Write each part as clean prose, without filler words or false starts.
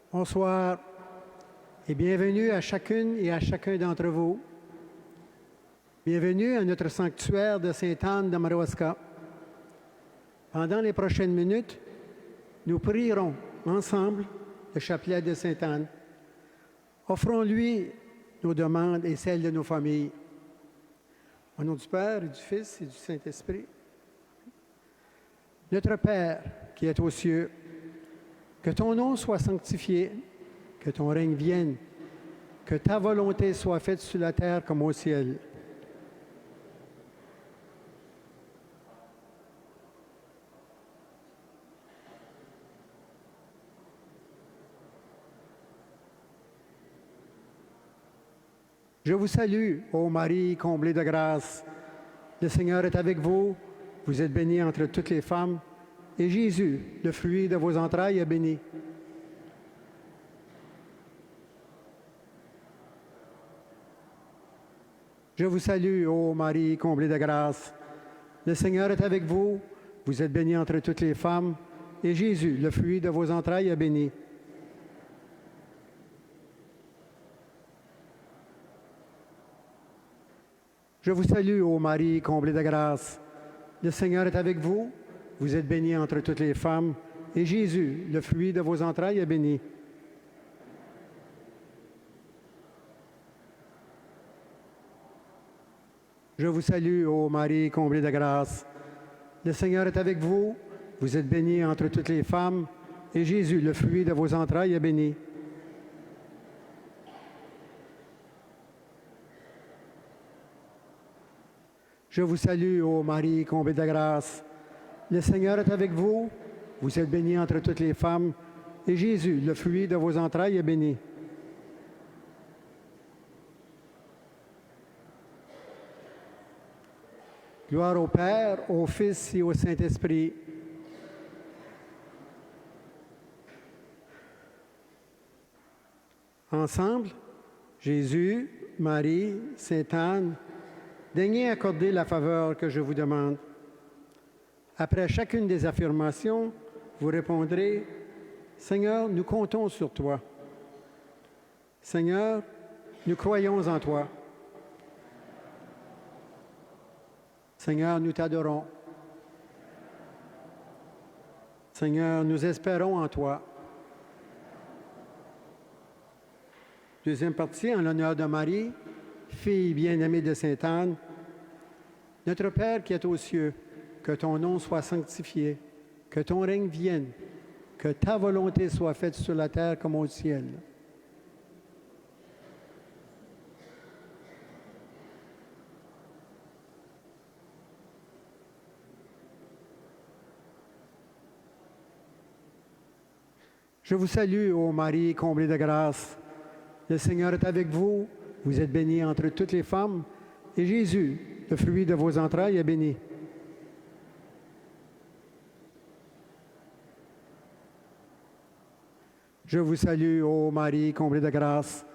Bonsoir et bienvenue à chacune et à chacun d'entre vous. Bienvenue à notre sanctuaire de Sainte-Anne de Madawaska. Pendant les prochaines minutes, nous prierons ensemble le chapelet de Sainte-Anne. Offrons-lui nos demandes et celles de nos familles. Au nom du Père, et du Fils et du Saint-Esprit. Notre Père qui est aux cieux, que ton nom soit sanctifié, que ton règne vienne, que ta volonté soit faite sur la terre comme au ciel. Je vous salue, ô Marie, comblée de grâce. Le Seigneur est avec vous. Vous êtes bénie entre toutes les femmes. Et Jésus, le fruit de vos entrailles, est béni. Je vous salue, ô Marie, comblée de grâce. Le Seigneur est avec vous. Vous êtes bénie entre toutes les femmes. Et Jésus, le fruit de vos entrailles, est béni. Je vous salue, ô Marie, comblée de grâce. Le Seigneur est avec vous. Vous êtes bénie entre toutes les femmes. Et Jésus, le fruit de vos entrailles, est béni. Je vous salue, ô Marie, comblée de grâce. Le Seigneur est avec vous. Vous êtes bénie entre toutes les femmes. Et Jésus, le fruit de vos entrailles, est béni. Je vous salue, ô Marie, comblée de grâce. Le Seigneur est avec vous. Vous êtes bénie entre toutes les femmes. Et Jésus, le fruit de vos entrailles, est béni. Gloire au Père, au Fils et au Saint-Esprit. Ensemble, Jésus, Marie, Sainte Anne, daignez accorder la faveur que je vous demande. Après chacune des affirmations, vous répondrez, « Seigneur, nous comptons sur toi. Seigneur, nous croyons en toi. Seigneur, nous t'adorons. Seigneur, nous espérons en toi. » Deuxième partie, en l'honneur de Marie, fille bien-aimée de Sainte Anne. Notre Père qui est aux cieux, que ton nom soit sanctifié, que ton règne vienne, que ta volonté soit faite sur la terre comme au ciel. Je vous salue, ô Marie, comblée de grâce. Le Seigneur est avec vous. Vous êtes bénie entre toutes les femmes. Et Jésus, le fruit de vos entrailles, est béni. Je vous salue, ô Marie, comblée de grâce.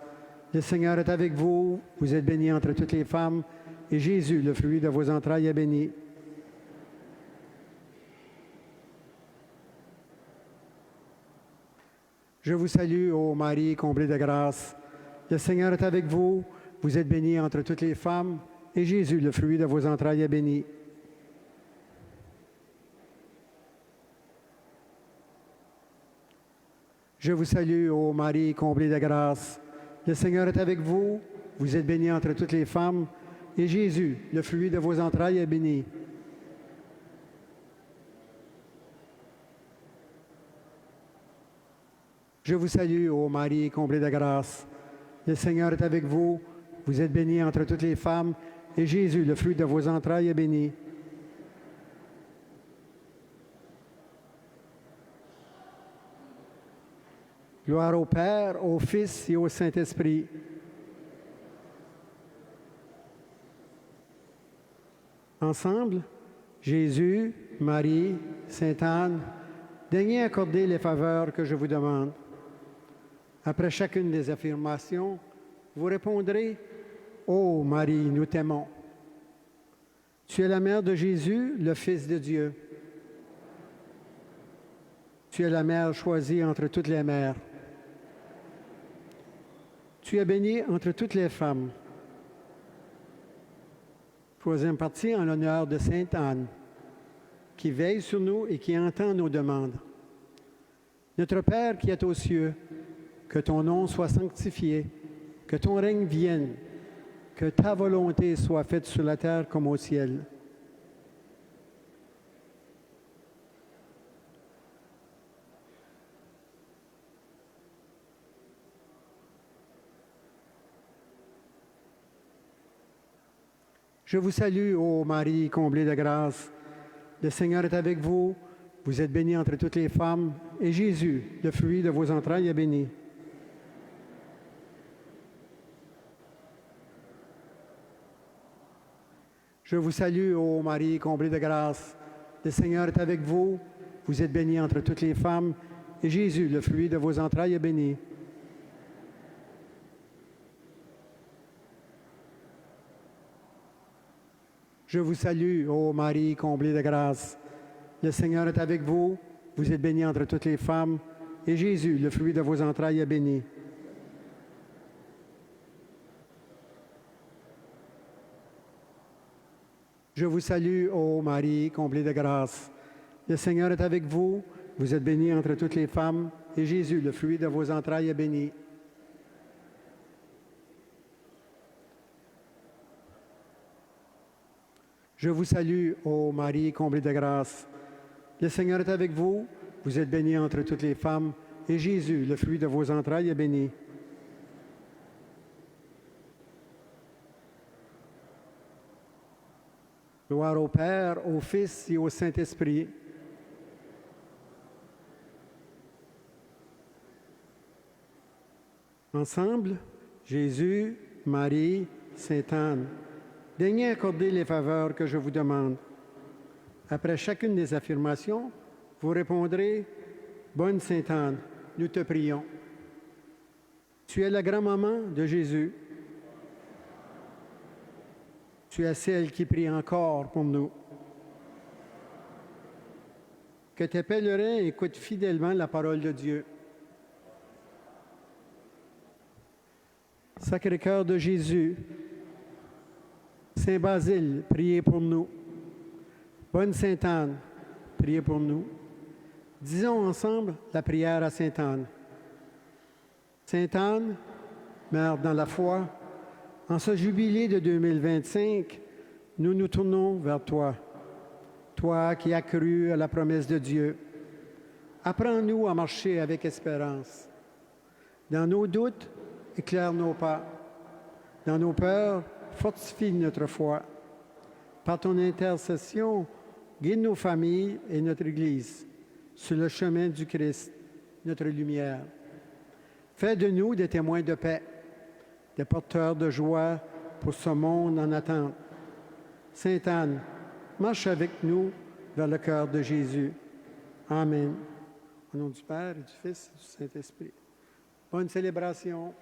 Le Seigneur est avec vous. Vous êtes bénie entre toutes les femmes. Et Jésus, le fruit de vos entrailles, est béni. Je vous salue, ô Marie, comblée de grâce. Le Seigneur est avec vous. Vous êtes bénie entre toutes les femmes. Et Jésus, le fruit de vos entrailles, est béni. Je vous salue, ô Marie, comblée de grâce. Le Seigneur est avec vous. Vous êtes bénie entre toutes les femmes. Et Jésus, le fruit de vos entrailles, est béni. Je vous salue, ô Marie, comblée de grâce. Le Seigneur est avec vous. Vous êtes bénie entre toutes les femmes. Et Jésus, le fruit de vos entrailles, est béni. Gloire au Père, au Fils et au Saint-Esprit. Ensemble, Jésus, Marie, Sainte Anne, daignez accorder les faveurs que je vous demande. Après chacune des affirmations, vous répondrez, « Ô Marie, nous t'aimons. Tu es la mère de Jésus, le Fils de Dieu. Tu es la mère choisie entre toutes les mères. Tu es bénie entre toutes les femmes. Troisième partie, en l'honneur de Sainte Anne, qui veille sur nous et qui entend nos demandes. Notre Père qui est aux cieux, que ton nom soit sanctifié, que ton règne vienne, que ta volonté soit faite sur la terre comme au ciel. Je vous salue, ô Marie, comblée de grâce. Le Seigneur est avec vous. Vous êtes bénie entre toutes les femmes, et Jésus, le fruit de vos entrailles, est béni. Je vous salue, ô Marie, comblée de grâce. Le Seigneur est avec vous. Vous êtes bénie entre toutes les femmes, et Jésus, le fruit de vos entrailles, est béni. Je vous salue, ô Marie, comblée de grâce. Le Seigneur est avec vous. Vous êtes bénie entre toutes les femmes, et Jésus, le fruit de vos entrailles, est béni. Je vous salue, ô Marie, comblée de grâce. Le Seigneur est avec vous. Vous êtes bénie entre toutes les femmes, et Jésus, le fruit de vos entrailles, est béni. Je vous salue, ô Marie, comblée de grâce. Le Seigneur est avec vous. Vous êtes bénie entre toutes les femmes, et Jésus, le fruit de vos entrailles, est béni. Gloire au Père, au Fils et au Saint-Esprit. Ensemble, Jésus, Marie, Sainte Anne, daignez accorder les faveurs que je vous demande. Après chacune des affirmations, vous répondrez « Bonne Sainte Anne, nous te prions. » Tu es la grand-maman de Jésus. Tu es celle qui prie encore pour nous. Que tes pèlerins écoutent fidèlement la parole de Dieu. Sacré-Cœur de Jésus, Saint Basile, priez pour nous. Bonne Sainte Anne, priez pour nous. Disons ensemble la prière à Sainte Anne. Sainte Anne, Mère dans la foi, en ce jubilé de 2025, nous nous tournons vers toi. Toi qui as cru à la promesse de Dieu, apprends-nous à marcher avec espérance. Dans nos doutes, éclaire nos pas. Dans nos peurs, fortifie notre foi. Par ton intercession, guide nos familles et notre Église sur le chemin du Christ, notre lumière. Fais de nous des témoins de paix, des porteurs de joie pour ce monde en attente. Sainte Anne, marche avec nous vers le cœur de Jésus. Amen. Au nom du Père et du Fils et du Saint-Esprit. Bonne célébration.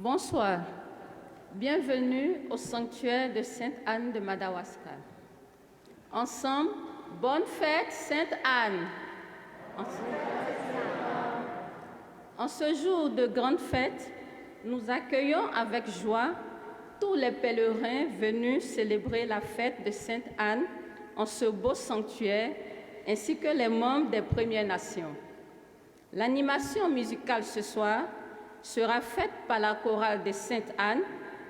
Bonsoir. Bienvenue au sanctuaire de Sainte-Anne de Madawaska. Ensemble, bonne fête Sainte-Anne. En ce jour de grande fête, nous accueillons avec joie tous les pèlerins venus célébrer la fête de Sainte-Anne en ce beau sanctuaire, ainsi que les membres des Premières Nations. L'animation musicale ce soir sera faite par la chorale de Sainte-Anne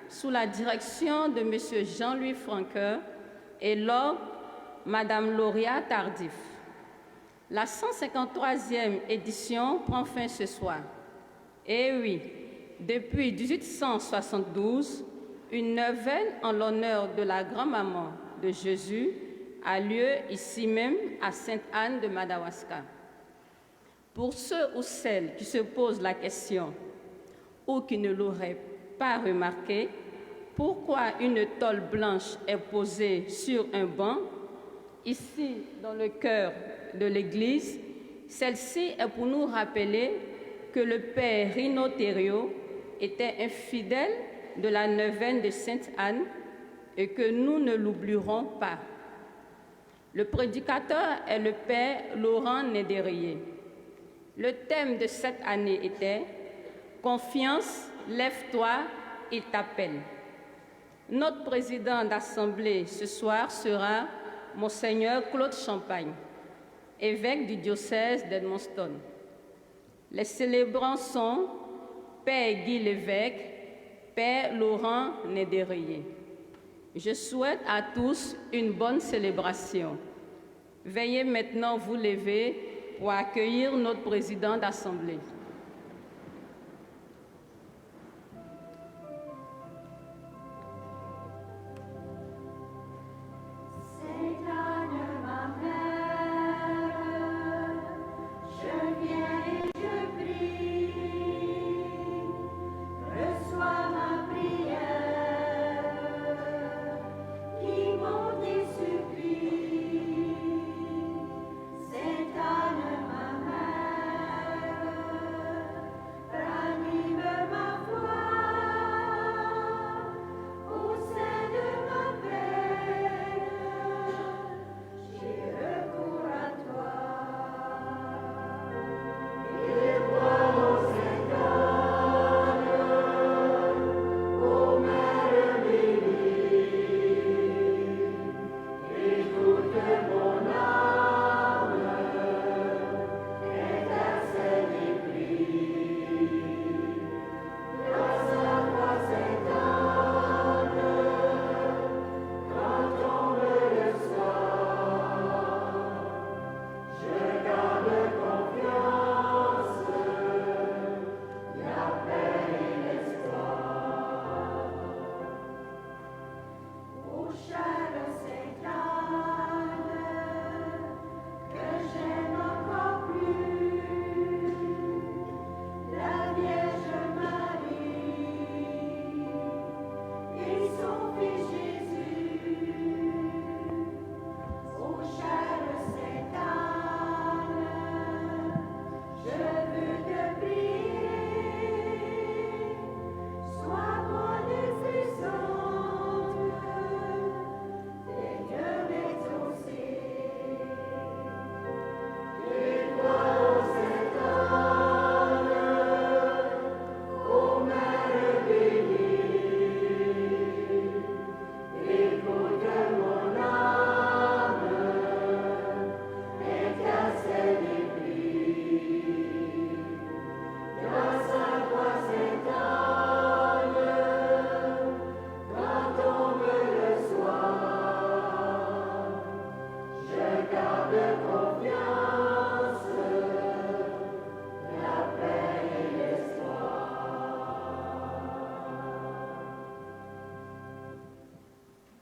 sous la direction de M. Jean-Louis Franqueur et l'orgue Mme Lauria Tardif. La 153e édition prend fin ce soir. Et oui, depuis 1872, une neuvaine en l'honneur de la grand-maman de Jésus a lieu ici même à Sainte-Anne de Madawaska. Pour ceux ou celles qui se posent la question ou qui ne l'auraient pas remarqué, pourquoi une tôle blanche est posée sur un banc, ici dans le cœur de l'église, celle-ci est pour nous rappeler que le père Rino Thériault était un fidèle de la neuvaine de Sainte-Anne et que nous ne l'oublierons pas. Le prédicateur est le père Laurent Nédérier. Le thème de cette année était « Confiance, lève-toi, il t'appelle ». Notre président d'assemblée ce soir sera Monseigneur Claude Champagne, évêque du diocèse d'Edmundston. Les célébrants sont Père Guy l'évêque, Père Laurent Nédérier. Je souhaite à tous une bonne célébration. Veuillez maintenant vous lever pour accueillir notre président d'assemblée.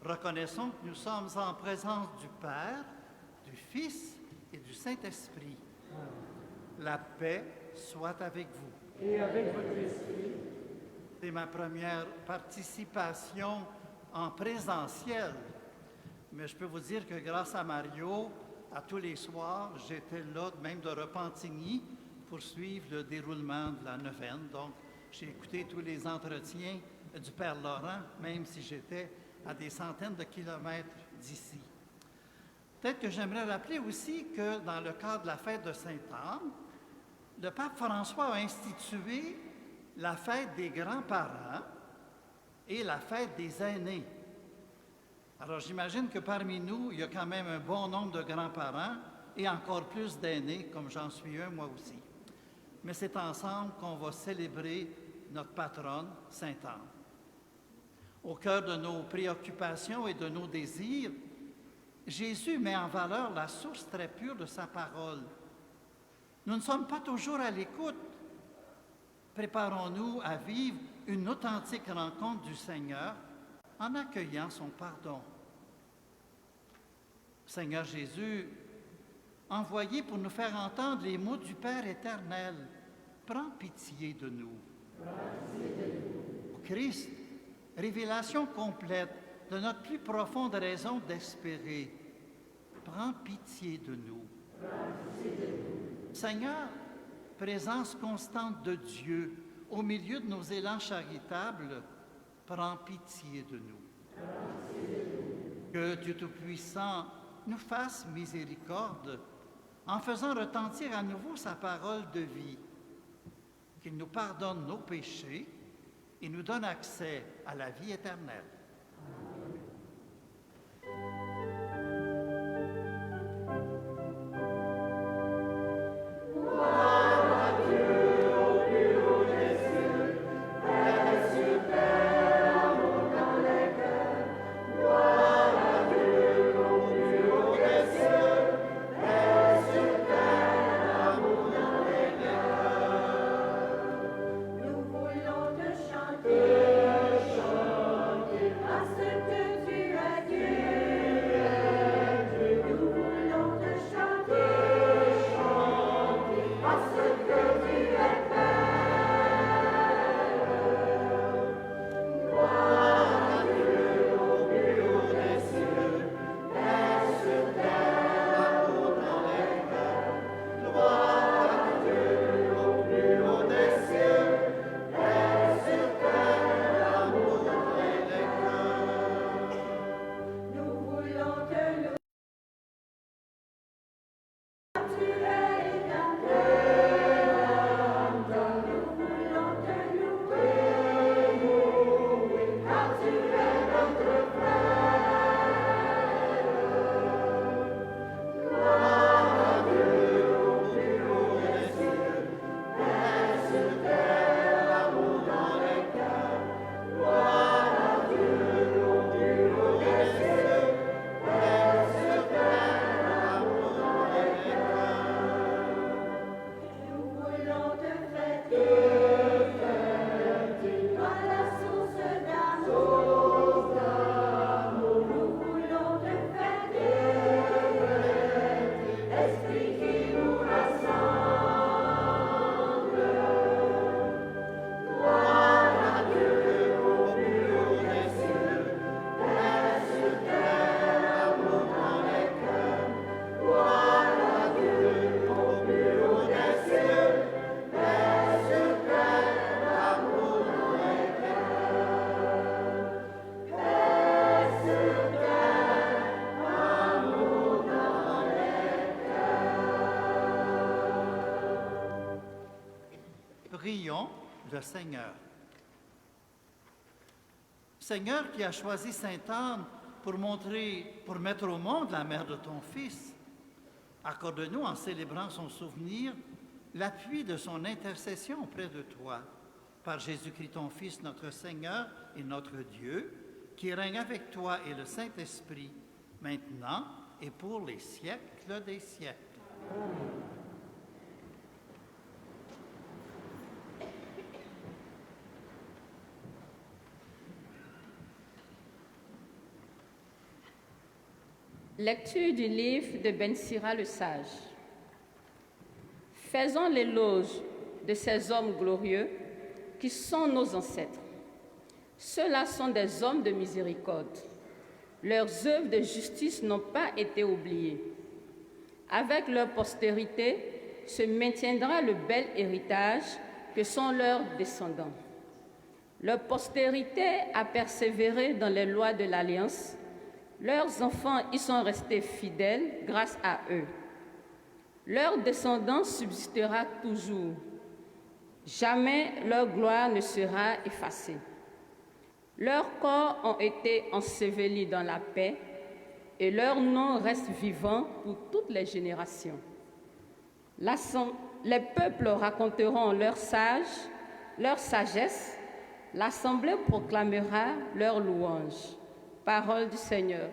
Reconnaissons que nous sommes en présence du Père, du Fils et du Saint-Esprit. La paix soit avec vous. Et avec votre esprit. C'est ma première participation en présentiel, mais je peux vous dire que grâce à Mario, à tous les soirs, j'étais là, même de Repentigny, pour suivre le déroulement de la neuvaine. Donc, J'ai écouté tous les entretiens du Père Laurent, même si j'étais à des centaines de kilomètres d'ici. Peut-être que j'aimerais rappeler aussi que dans le cadre de la fête de Sainte-Anne, le pape François a institué la fête des grands-parents et la fête des aînés. Alors j'imagine que parmi nous, il y a quand même un bon nombre de grands-parents et encore plus d'aînés, comme j'en suis un moi aussi. Mais c'est ensemble qu'on va célébrer notre patronne, Sainte-Anne. Au cœur de nos préoccupations et de nos désirs, Jésus met en valeur la source très pure de sa parole. Nous ne sommes pas toujours à l'écoute. Préparons-nous à vivre une authentique rencontre du Seigneur en accueillant son pardon. Seigneur Jésus, envoyé pour nous faire entendre les mots du Père éternel, prends pitié de nous. Christ, révélation complète de notre plus profonde raison d'espérer, prends pitié de nous. Seigneur, présence constante de Dieu au milieu de nos élans charitables, prends pitié de nous. Que Dieu Tout-Puissant nous fasse miséricorde en faisant retentir à nouveau sa parole de vie, qu'il nous pardonne nos péchés et nous donne accès à la vie éternelle. Prions le Seigneur. Seigneur qui a choisi Sainte-Anne pour mettre au monde la mère de ton Fils, accorde-nous en célébrant son souvenir l'appui de son intercession auprès de toi, par Jésus-Christ ton Fils, notre Seigneur et notre Dieu, qui règne avec toi et le Saint-Esprit, maintenant et pour les siècles des siècles. Amen. Lecture du livre de Ben Sira le Sage. Faisons l'éloge de ces hommes glorieux qui sont nos ancêtres. Ceux-là sont des hommes de miséricorde. Leurs œuvres de justice n'ont pas été oubliées. Avec leur postérité se maintiendra le bel héritage que sont leurs descendants. Leur postérité a persévéré dans les lois de l'Alliance. Leurs enfants y sont restés fidèles grâce à eux. Leur descendance subsistera toujours. Jamais leur gloire ne sera effacée. Leurs corps ont été ensevelis dans la paix et leur nom reste vivant pour toutes les générations. Les peuples raconteront leur sagesse, l'Assemblée proclamera leur louange. Parole du Seigneur.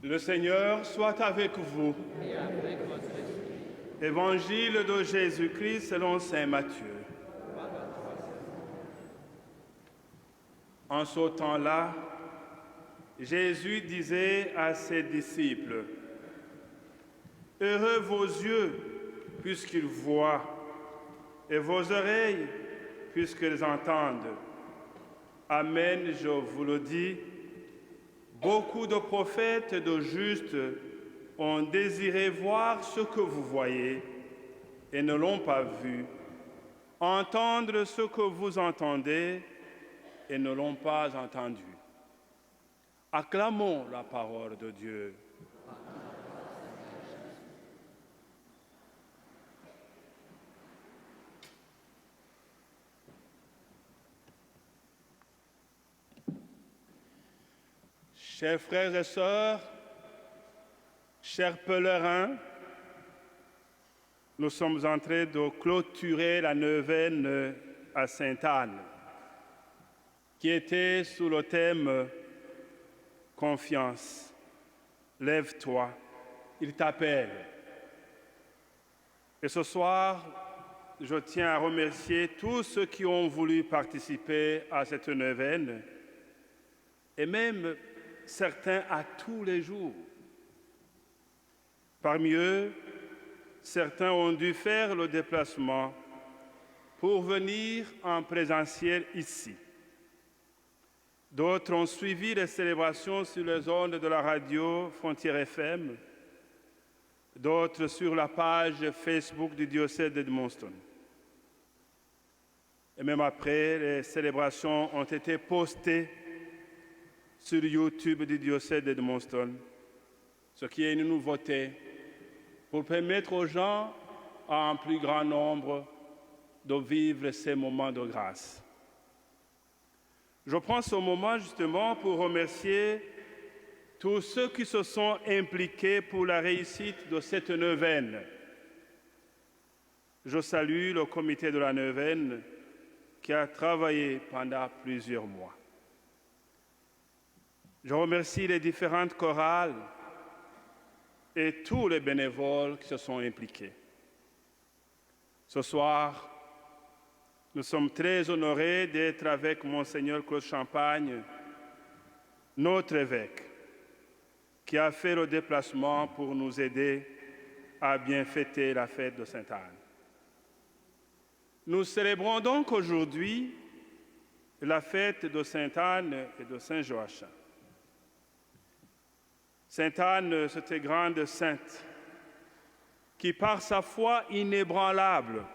Le Seigneur soit avec vous. Et avec votre esprit. Évangile de Jésus-Christ selon saint Matthieu. En ce temps-là, Jésus disait à ses disciples, « Heureux vos yeux, puisqu'ils voient, et vos oreilles, puisqu'ils entendent. Amen, je vous le dis, beaucoup de prophètes et de justes ont désiré voir ce que vous voyez et ne l'ont pas vu, entendre ce que vous entendez et ne l'ont pas entendu. » Acclamons la parole de Dieu. Chers frères et sœurs, chers pèlerins, nous sommes en train de clôturer la neuvaine à Sainte-Anne, qui était sous le thème « Confiance, lève-toi, il t'appelle ». Et ce soir, je tiens à remercier tous ceux qui ont voulu participer à cette neuvaine, et même certains à tous les jours. Parmi eux, certains ont dû faire le déplacement pour venir en présentiel ici. D'autres ont suivi les célébrations sur les ondes de la radio Frontière FM, d'autres sur la page Facebook du diocèse d'Edmundston. Et même après, les célébrations ont été postées sur YouTube du diocèse d'Edmundston, ce qui est une nouveauté pour permettre aux gens, en plus grand nombre, de vivre ces moments de grâce. Je prends ce moment justement pour remercier tous ceux qui se sont impliqués pour la réussite de cette neuvaine. Je salue le comité de la neuvaine qui a travaillé pendant plusieurs mois. Je remercie les différentes chorales et tous les bénévoles qui se sont impliqués. Ce soir, nous sommes très honorés d'être avec Monseigneur Claude Champagne, notre évêque, qui a fait le déplacement pour nous aider à bien fêter la fête de Sainte-Anne. Nous célébrons donc aujourd'hui la fête de Sainte-Anne et de Saint-Joachim. Sainte-Anne, cette grande sainte, qui par sa foi inébranlable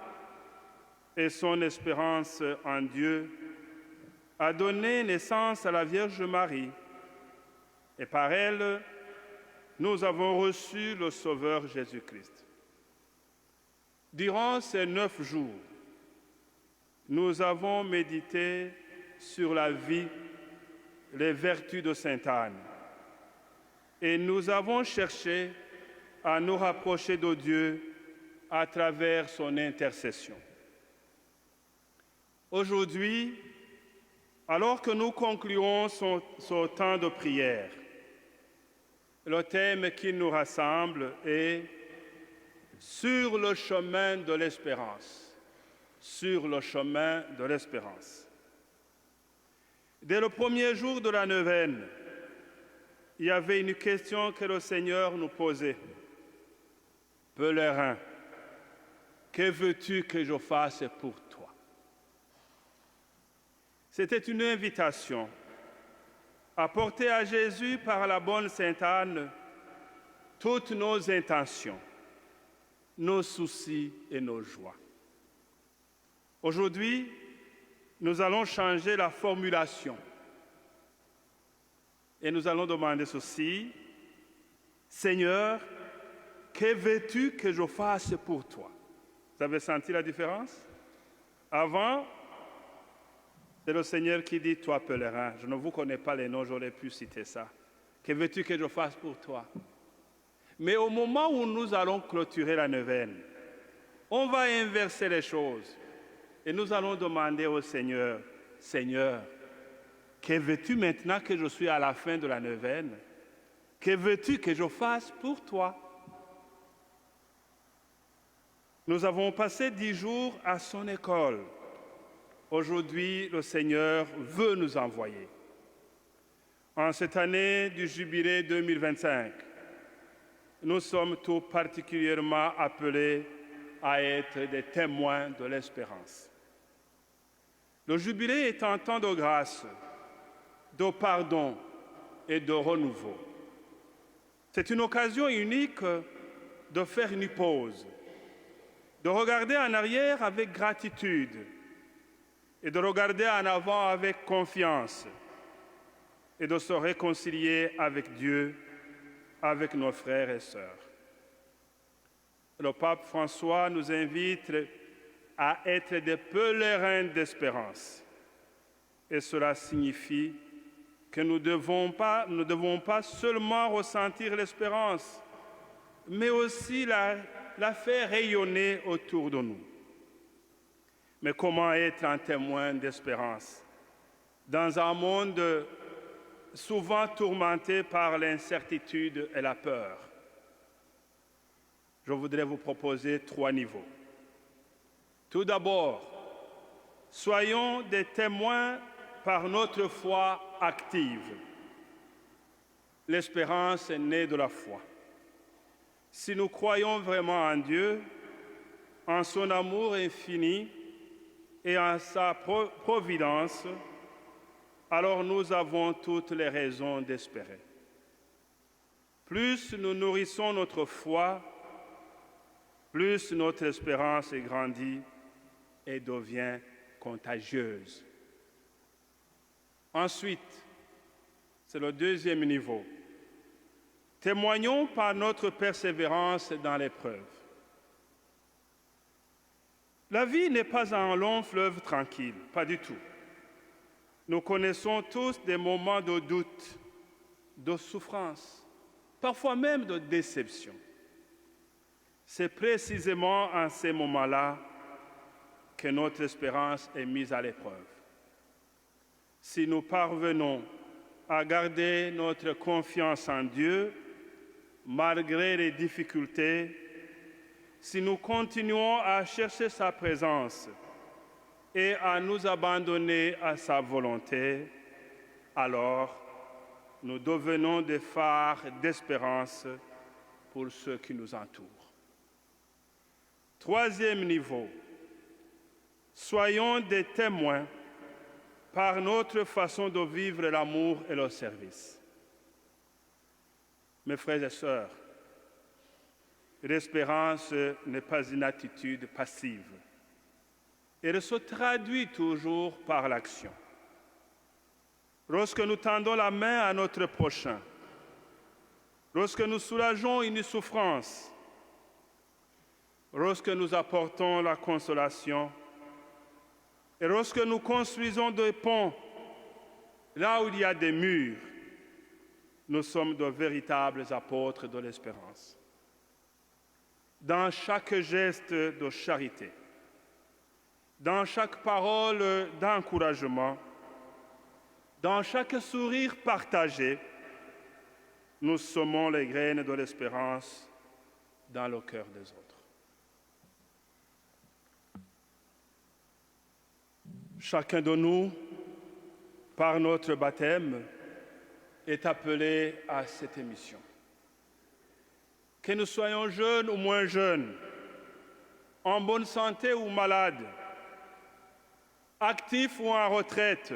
et son espérance en Dieu, a donné naissance à la Vierge Marie. Et par elle, nous avons reçu le Sauveur Jésus-Christ. Durant ces 9 jours, nous avons médité sur la vie, les vertus de Sainte-Anne. Et nous avons cherché à nous rapprocher de Dieu à travers son intercession. Aujourd'hui, alors que nous concluons ce temps de prière, le thème qui nous rassemble est « Sur le chemin de l'espérance ». Sur le chemin de l'espérance. Dès le premier jour de la neuvaine, il y avait une question que le Seigneur nous posait. « Pèlerin, que veux-tu que je fasse pour toi ?» C'était une invitation à porter à Jésus par la bonne Sainte Anne toutes nos intentions, nos soucis et nos joies. Aujourd'hui, nous allons changer la formulation et nous allons demander ceci. « Seigneur, que veux-tu que je fasse pour toi ?» Vous avez senti la différence? Avant, c'est le Seigneur qui dit « Toi, pèlerin ». Je ne vous connais pas les noms, j'aurais pu citer ça. « Que veux-tu que je fasse pour toi ?» Mais au moment où nous allons clôturer la neuvaine, on va inverser les choses. Et nous allons demander au Seigneur, « Seigneur, que veux-tu maintenant que je suis à la fin de la neuvaine? Que veux-tu que je fasse pour toi? Nous avons passé 10 jours à son école. Aujourd'hui, le Seigneur veut nous envoyer. En cette année du jubilé 2025, nous sommes tout particulièrement appelés à être des témoins de l'espérance. Le jubilé est un temps de grâce, de pardon et de renouveau. C'est une occasion unique de faire une pause, de regarder en arrière avec gratitude et de regarder en avant avec confiance et de se réconcilier avec Dieu, avec nos frères et sœurs. Le pape François nous invite à être des pèlerins d'espérance. Et cela signifie que nous ne devons pas seulement ressentir l'espérance, mais aussi la faire rayonner autour de nous. Mais comment être un témoin d'espérance dans un monde souvent tourmenté par l'incertitude et la peur? Je voudrais vous proposer 3 niveaux. Tout d'abord, soyons des témoins par notre foi active. L'espérance est née de la foi. Si nous croyons vraiment en Dieu, en son amour infini et en sa providence, alors nous avons toutes les raisons d'espérer. Plus nous nourrissons notre foi, plus notre espérance grandit et devient contagieuse. Ensuite, c'est le deuxième niveau. Témoignons par notre persévérance dans l'épreuve. La vie n'est pas un long fleuve tranquille, pas du tout. Nous connaissons tous des moments de doute, de souffrance, parfois même de déception. C'est précisément en ces moments-là que notre espérance est mise à l'épreuve. Si nous parvenons à garder notre confiance en Dieu, malgré les difficultés, si nous continuons à chercher sa présence et à nous abandonner à sa volonté, alors nous devenons des phares d'espérance pour ceux qui nous entourent. Troisième niveau, soyons des témoins par notre façon de vivre l'amour et le service. Mes frères et sœurs, l'espérance n'est pas une attitude passive. Elle se traduit toujours par l'action. Lorsque nous tendons la main à notre prochain, lorsque nous soulageons une souffrance, lorsque nous apportons la consolation, et lorsque nous construisons des ponts là où il y a des murs, nous sommes de véritables apôtres de l'espérance. Dans chaque geste de charité, dans chaque parole d'encouragement, dans chaque sourire partagé, nous semons les graines de l'espérance dans le cœur des autres. Chacun de nous, par notre baptême, est appelé à cette mission. Que nous soyons jeunes ou moins jeunes, en bonne santé ou malades, actifs ou en retraite,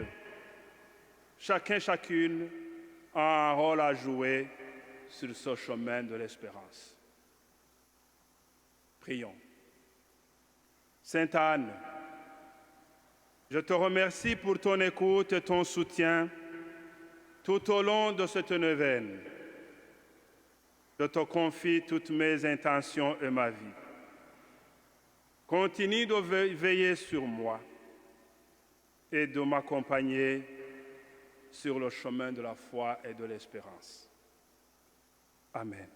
chacun, chacune a un rôle à jouer sur ce chemin de l'espérance. Prions. Sainte Anne, je te remercie pour ton écoute et ton soutien tout au long de cette neuvaine. Je te confie toutes mes intentions et ma vie. Continue de veiller sur moi et de m'accompagner sur le chemin de la foi et de l'espérance. Amen.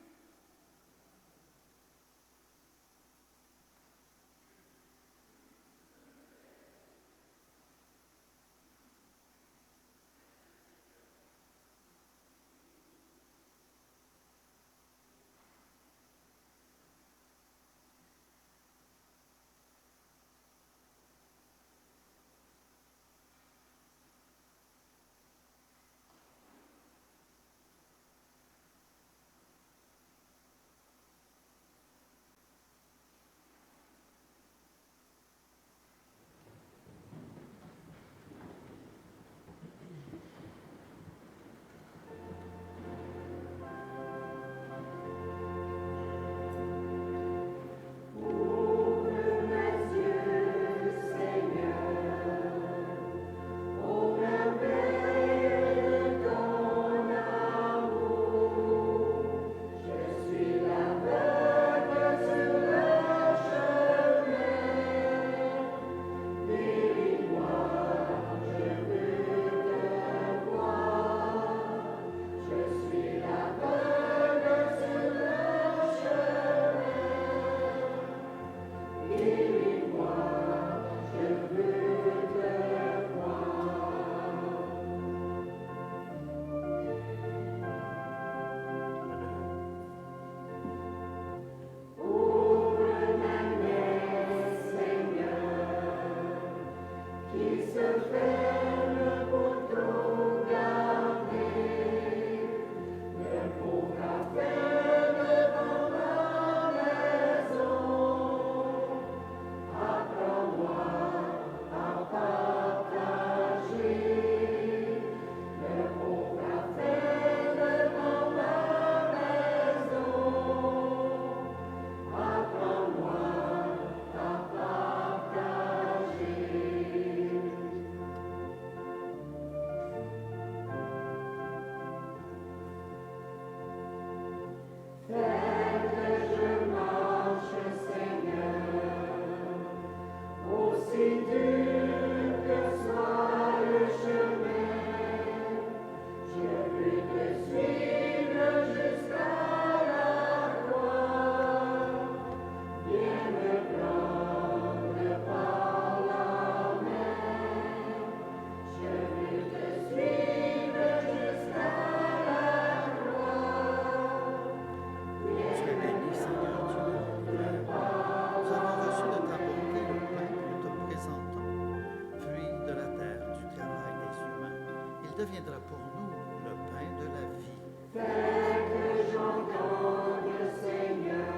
il deviendra pour nous le pain de la vie. Fais que j'entende, Seigneur,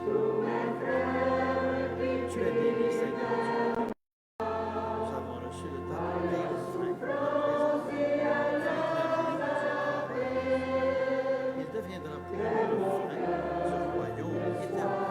tous mes frères qui Tu es béni, Seigneur. Nous avons reçu de ta part le il deviendra pour nous le frein du royaume éternel.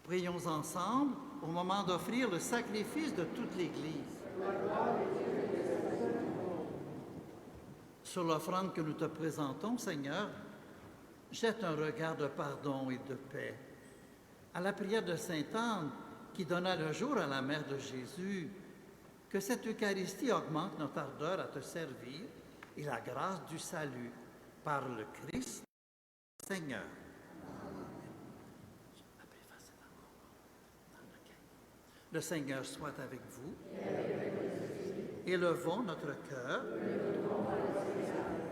Prions ensemble au moment d'offrir le sacrifice de toute l'Église. Sur l'offrande que nous te présentons, Seigneur, jette un regard de pardon et de paix. À la prière de Sainte Anne, qui donna le jour à la mère de Jésus, que cette Eucharistie augmente notre ardeur à te servir et la grâce du salut par le Christ, Seigneur. Le Seigneur soit avec vous. Élevons notre cœur.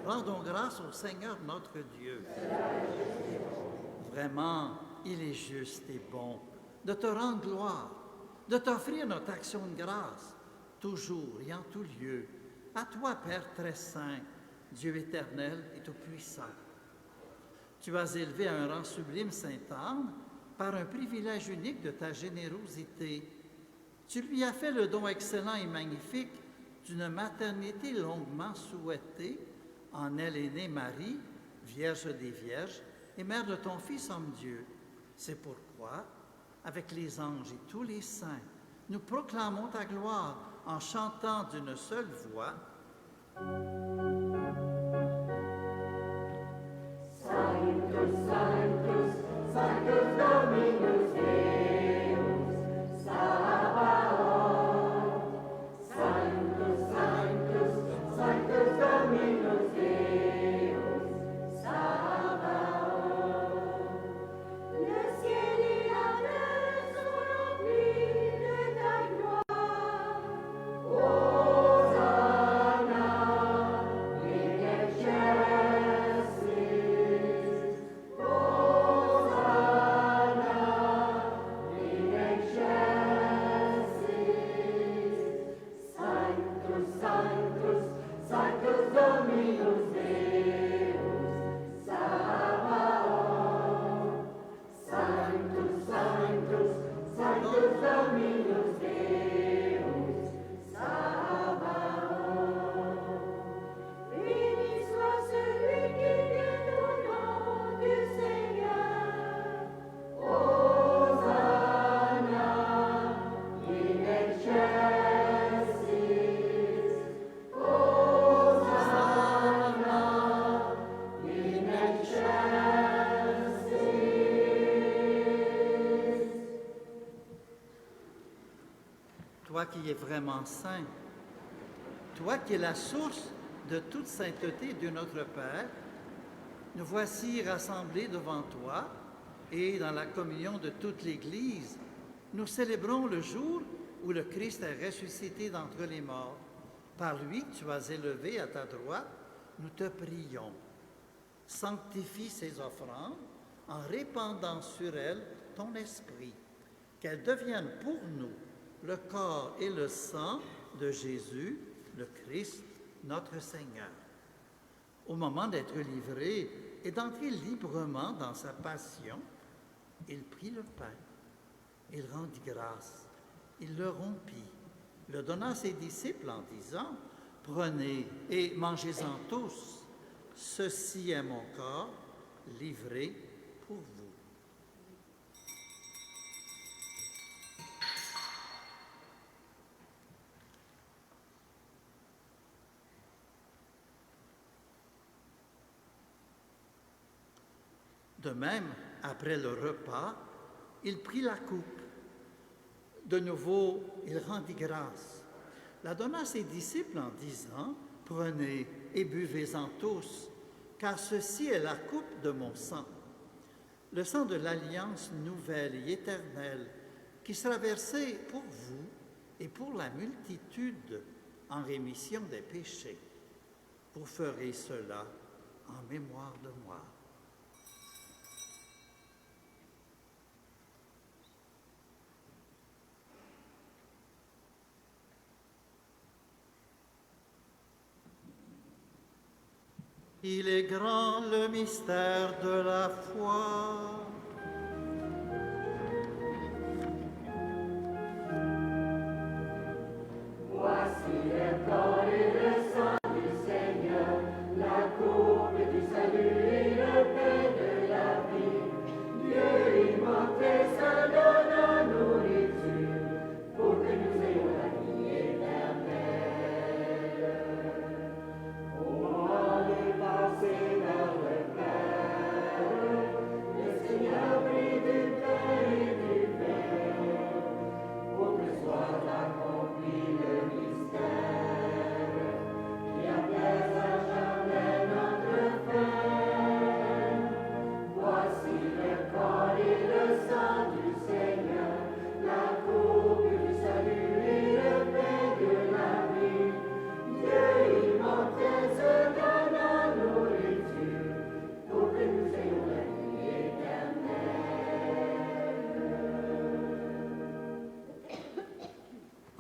Rendons grâce au Seigneur notre Dieu. Vraiment, il est juste et bon de te rendre gloire, de t'offrir notre action de grâce, toujours et en tout lieu, à toi, Père très saint, Dieu éternel et tout-puissant. Tu as élevé à un rang sublime Sainte Anne par un privilège unique de ta générosité. Tu lui as fait le don excellent et magnifique d'une maternité longuement souhaitée. En elle est née Marie, Vierge des Vierges, et mère de ton Fils homme Dieu. C'est pourquoi, avec les anges et tous les saints, nous proclamons ta gloire en chantant d'une seule voix. Sanctus, Sanctus, Sanctus Dominus Deus, Sabaoth. Sanctus, Sanctus, Sanctus Dominus Deus, Sabaoth. Le ciel et la terre sont remplis de ta gloire. Hosanna in excelsis. Hosanna in excelsis. Sanctus, Sanctus, Sanctus Dominus Deus, Sabaoth. Sanctus, Sanctus, Sanctus Dominus Deus, Sabaoth. Béni soit celui qui vient au nom du Seigneur. Hosanna in excelsis. Hosanna in excelsis. Toi qui es vraiment saint, toi qui es la source de toute sainteté de notre Père, nous voici rassemblés devant toi et dans la communion de toute l'Église, nous célébrons le jour où le Christ est ressuscité d'entre les morts. Par lui, tu as élevé à ta droite, nous te prions. Sanctifie ces offrandes en répandant sur elles ton esprit, qu'elles deviennent pour nous le corps et le sang de Jésus, le Christ, notre Seigneur. Au moment d'être livré et d'entrer librement dans sa passion, il prit le pain, il rendit grâce, il le rompit, le donna à ses disciples en disant « Prenez et mangez-en tous. Ceci est mon corps livré pour vous. De même, après le repas, il prit la coupe. De nouveau, il rendit grâce, la donna à ses disciples en disant, « Prenez et buvez-en tous, car ceci est la coupe de mon sang, le sang de l'alliance nouvelle et éternelle, qui sera versé pour vous et pour la multitude en rémission des péchés. Vous ferez cela en mémoire de moi. » Il est grand le mystère de la foi.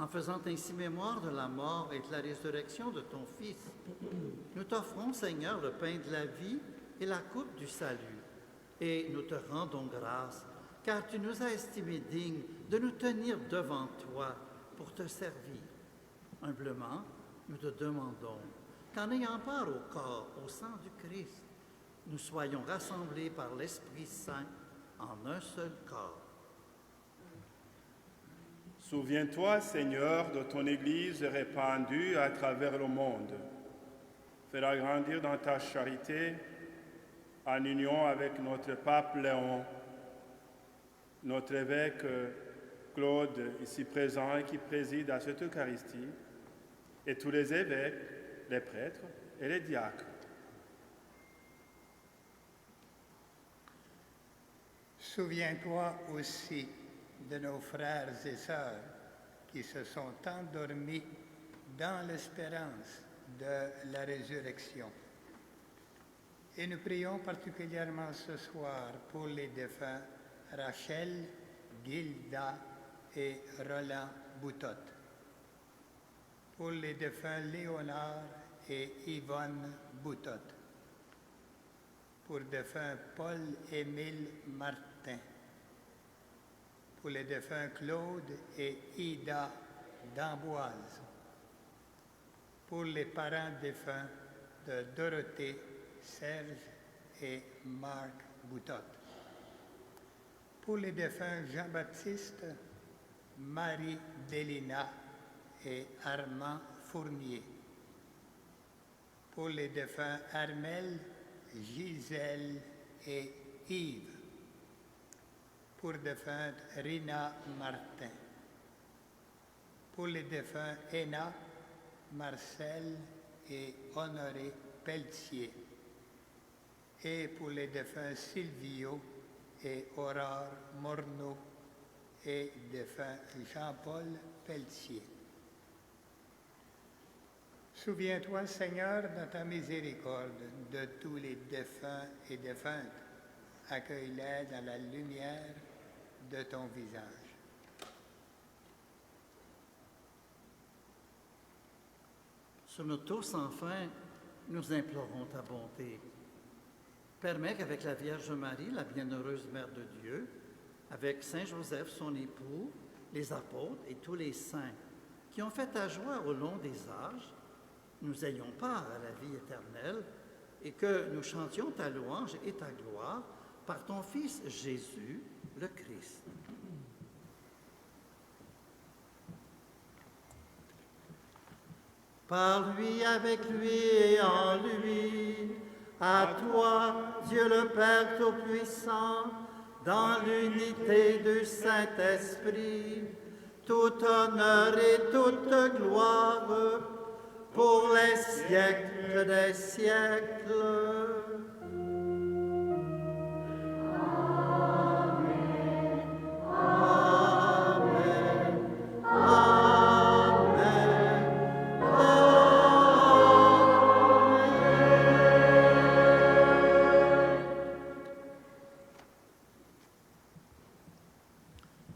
En faisant ainsi mémoire de la mort et de la résurrection de ton Fils, nous t'offrons, Seigneur, le pain de la vie et la coupe du salut. Et nous te rendons grâce, car tu nous as estimés dignes de nous tenir devant toi pour te servir. Humblement, nous te demandons qu'en ayant part au corps, au sang du Christ, nous soyons rassemblés par l'Esprit Saint en un seul corps. Souviens-toi, Seigneur, de ton Église répandue à travers le monde. Fais-la grandir dans ta charité, en union avec notre pape Léon, notre évêque Claude, ici présent et qui préside à cette Eucharistie, et tous les évêques, les prêtres et les diacres. Souviens-toi aussi de nos frères et sœurs qui se sont endormis dans l'espérance de la résurrection. Et nous prions particulièrement ce soir pour les défunts Rachel, Gilda et Roland Boutot, pour les défunts Léonard et Yvonne Boutot, pour les défunts Paul-Émile Martin, pour les défunts Claude et Ida d'Amboise, pour les parents défunts de Dorothée, Serge et Marc Boutot, pour les défunts Jean-Baptiste, Marie Délina et Armand Fournier, pour les défunts Armel, Gisèle et Yves, pour les défunts Rina Martin, pour les défunts Héna, Marcel et Honoré Pelletier, et pour les défunts Silvio et Aurore Morneau et défunt Jean-Paul Pelletier. Souviens-toi, Seigneur, dans ta miséricorde, de tous les défunts et défuntes. Accueille-les dans la lumière de ton visage. Sur nos tours sans fin, nous implorons ta bonté. Permets qu'avec la Vierge Marie, la bienheureuse Mère de Dieu, avec Saint Joseph, son époux, les apôtres et tous les saints qui ont fait ta joie au long des âges, nous ayons part à la vie éternelle et que nous chantions ta louange et ta gloire par ton Fils Jésus, le Christ. Par lui, avec lui et en lui, à toi, Dieu le Père Tout-Puissant, dans l'unité du Saint-Esprit, tout honneur et toute gloire pour les siècles des siècles.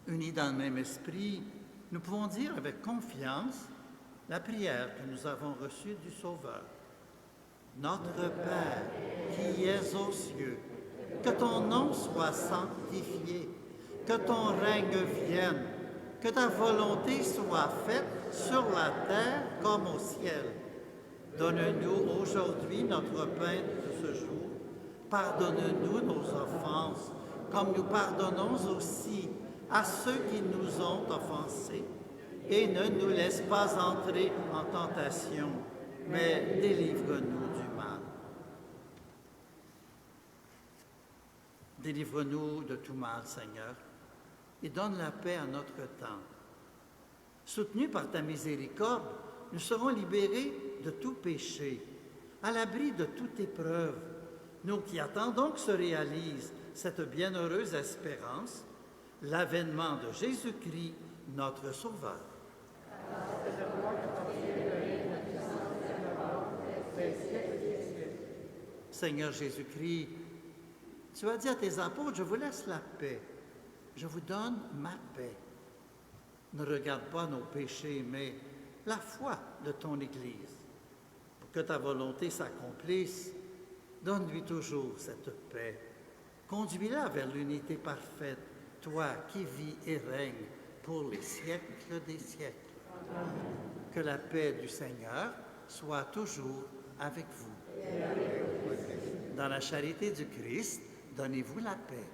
Unis dans le même esprit, nous pouvons dire avec confiance la prière que nous avons reçue du Sauveur. Notre Père, qui es aux cieux, que ton nom soit sanctifié, que ton règne vienne, que ta volonté soit faite sur la terre comme au ciel. Donne-nous aujourd'hui notre pain de ce jour. Pardonne-nous nos offenses, comme nous pardonnons aussi à ceux qui nous ont offensés. Et ne nous laisse pas entrer en tentation, mais délivre-nous du mal. Délivre-nous de tout mal, Seigneur, et donne la paix à notre temps. Soutenus par ta miséricorde, nous serons libérés de tout péché, à l'abri de toute épreuve, nous qui attendons que se réalise cette bienheureuse espérance, l'avènement de Jésus-Christ, notre Sauveur. Seigneur Jésus-Christ, tu as dit à tes apôtres, je vous laisse la paix, je vous donne ma paix. Ne regarde pas nos péchés, mais la foi de ton Église. Pour que ta volonté s'accomplisse, donne-lui toujours cette paix. Conduis-la vers l'unité parfaite, toi qui vis et règnes pour les siècles des siècles. Que la paix du Seigneur soit toujours avec vous. Dans la charité du Christ, donnez-vous la paix.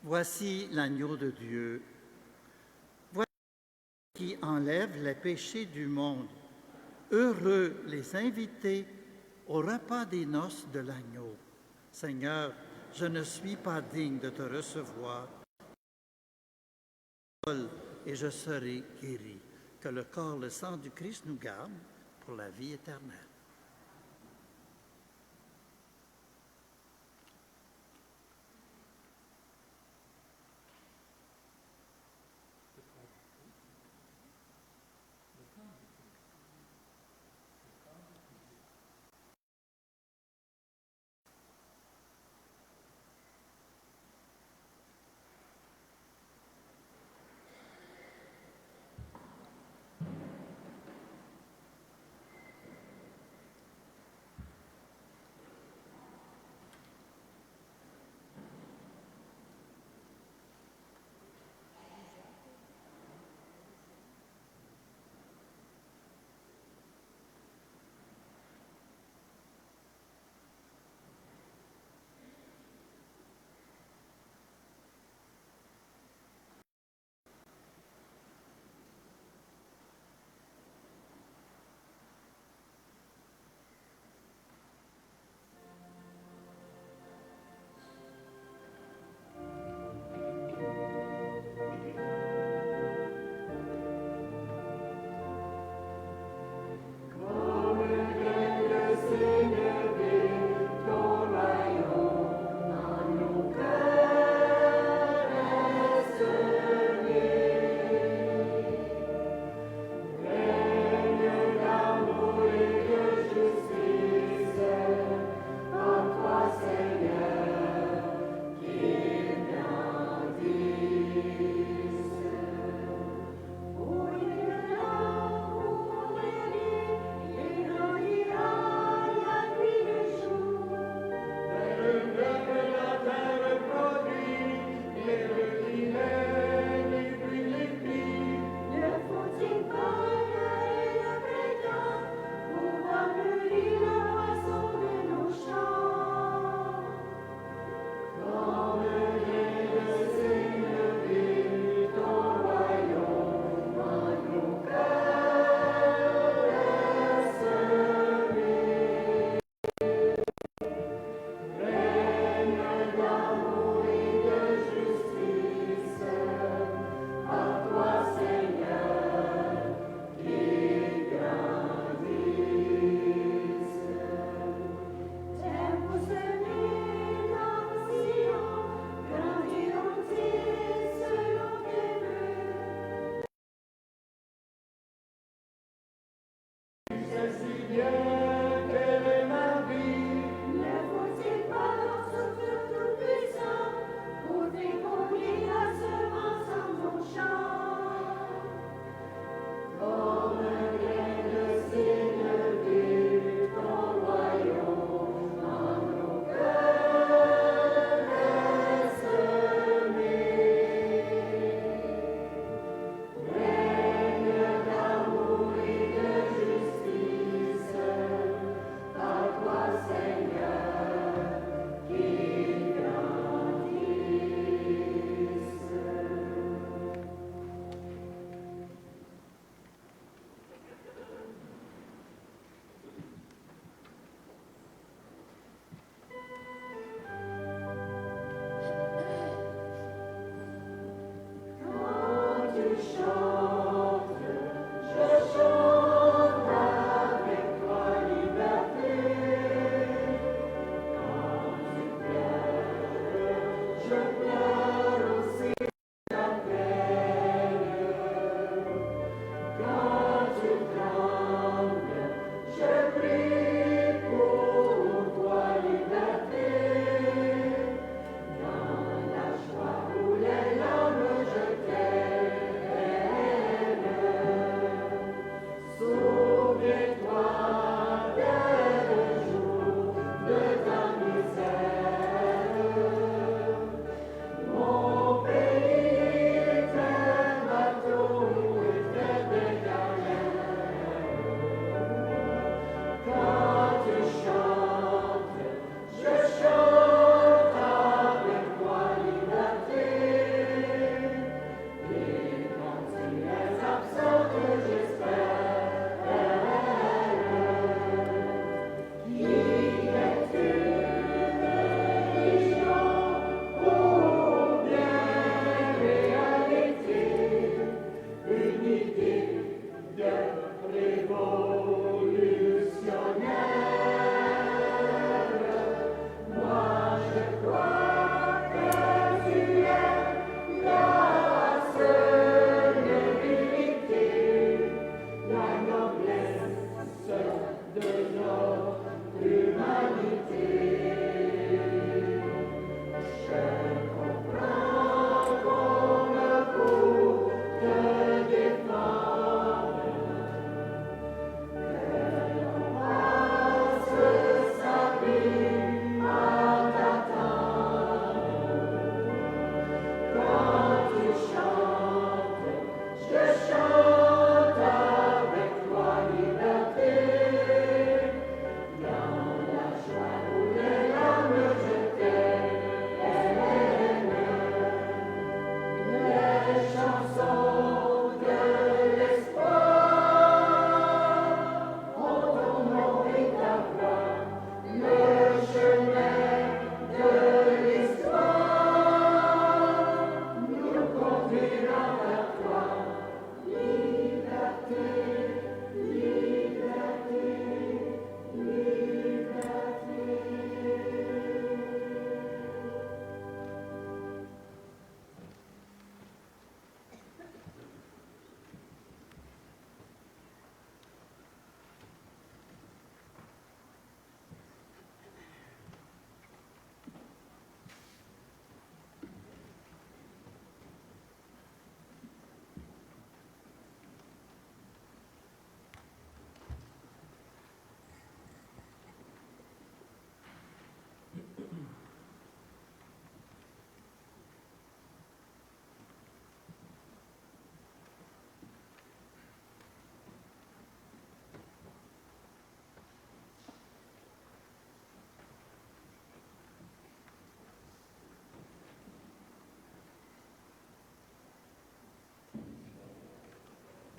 Voici l'agneau de Dieu. Voici qui enlève les péchés du monde. Heureux les invités au repas des noces de l'agneau. Seigneur, je ne suis pas digne de te recevoir. Et je serai guéri. Que le corps, le sang du Christ nous garde pour la vie éternelle.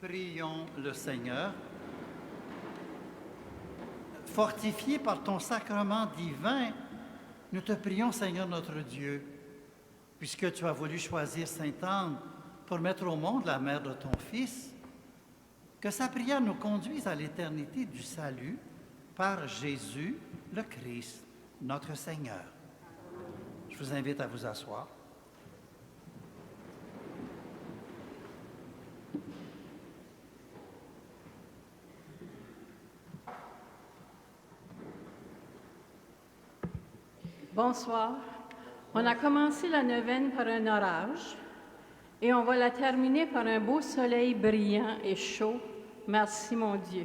Prions le Seigneur. Fortifiés par ton sacrement divin, nous te prions, Seigneur notre Dieu, puisque tu as voulu choisir Sainte Anne pour mettre au monde la mère de ton Fils, que sa prière nous conduise à l'éternité du salut par Jésus le Christ, notre Seigneur. Je vous invite à vous asseoir. Bonsoir. On a commencé la neuvaine par un orage et on va la terminer par un beau soleil brillant et chaud. Merci mon Dieu.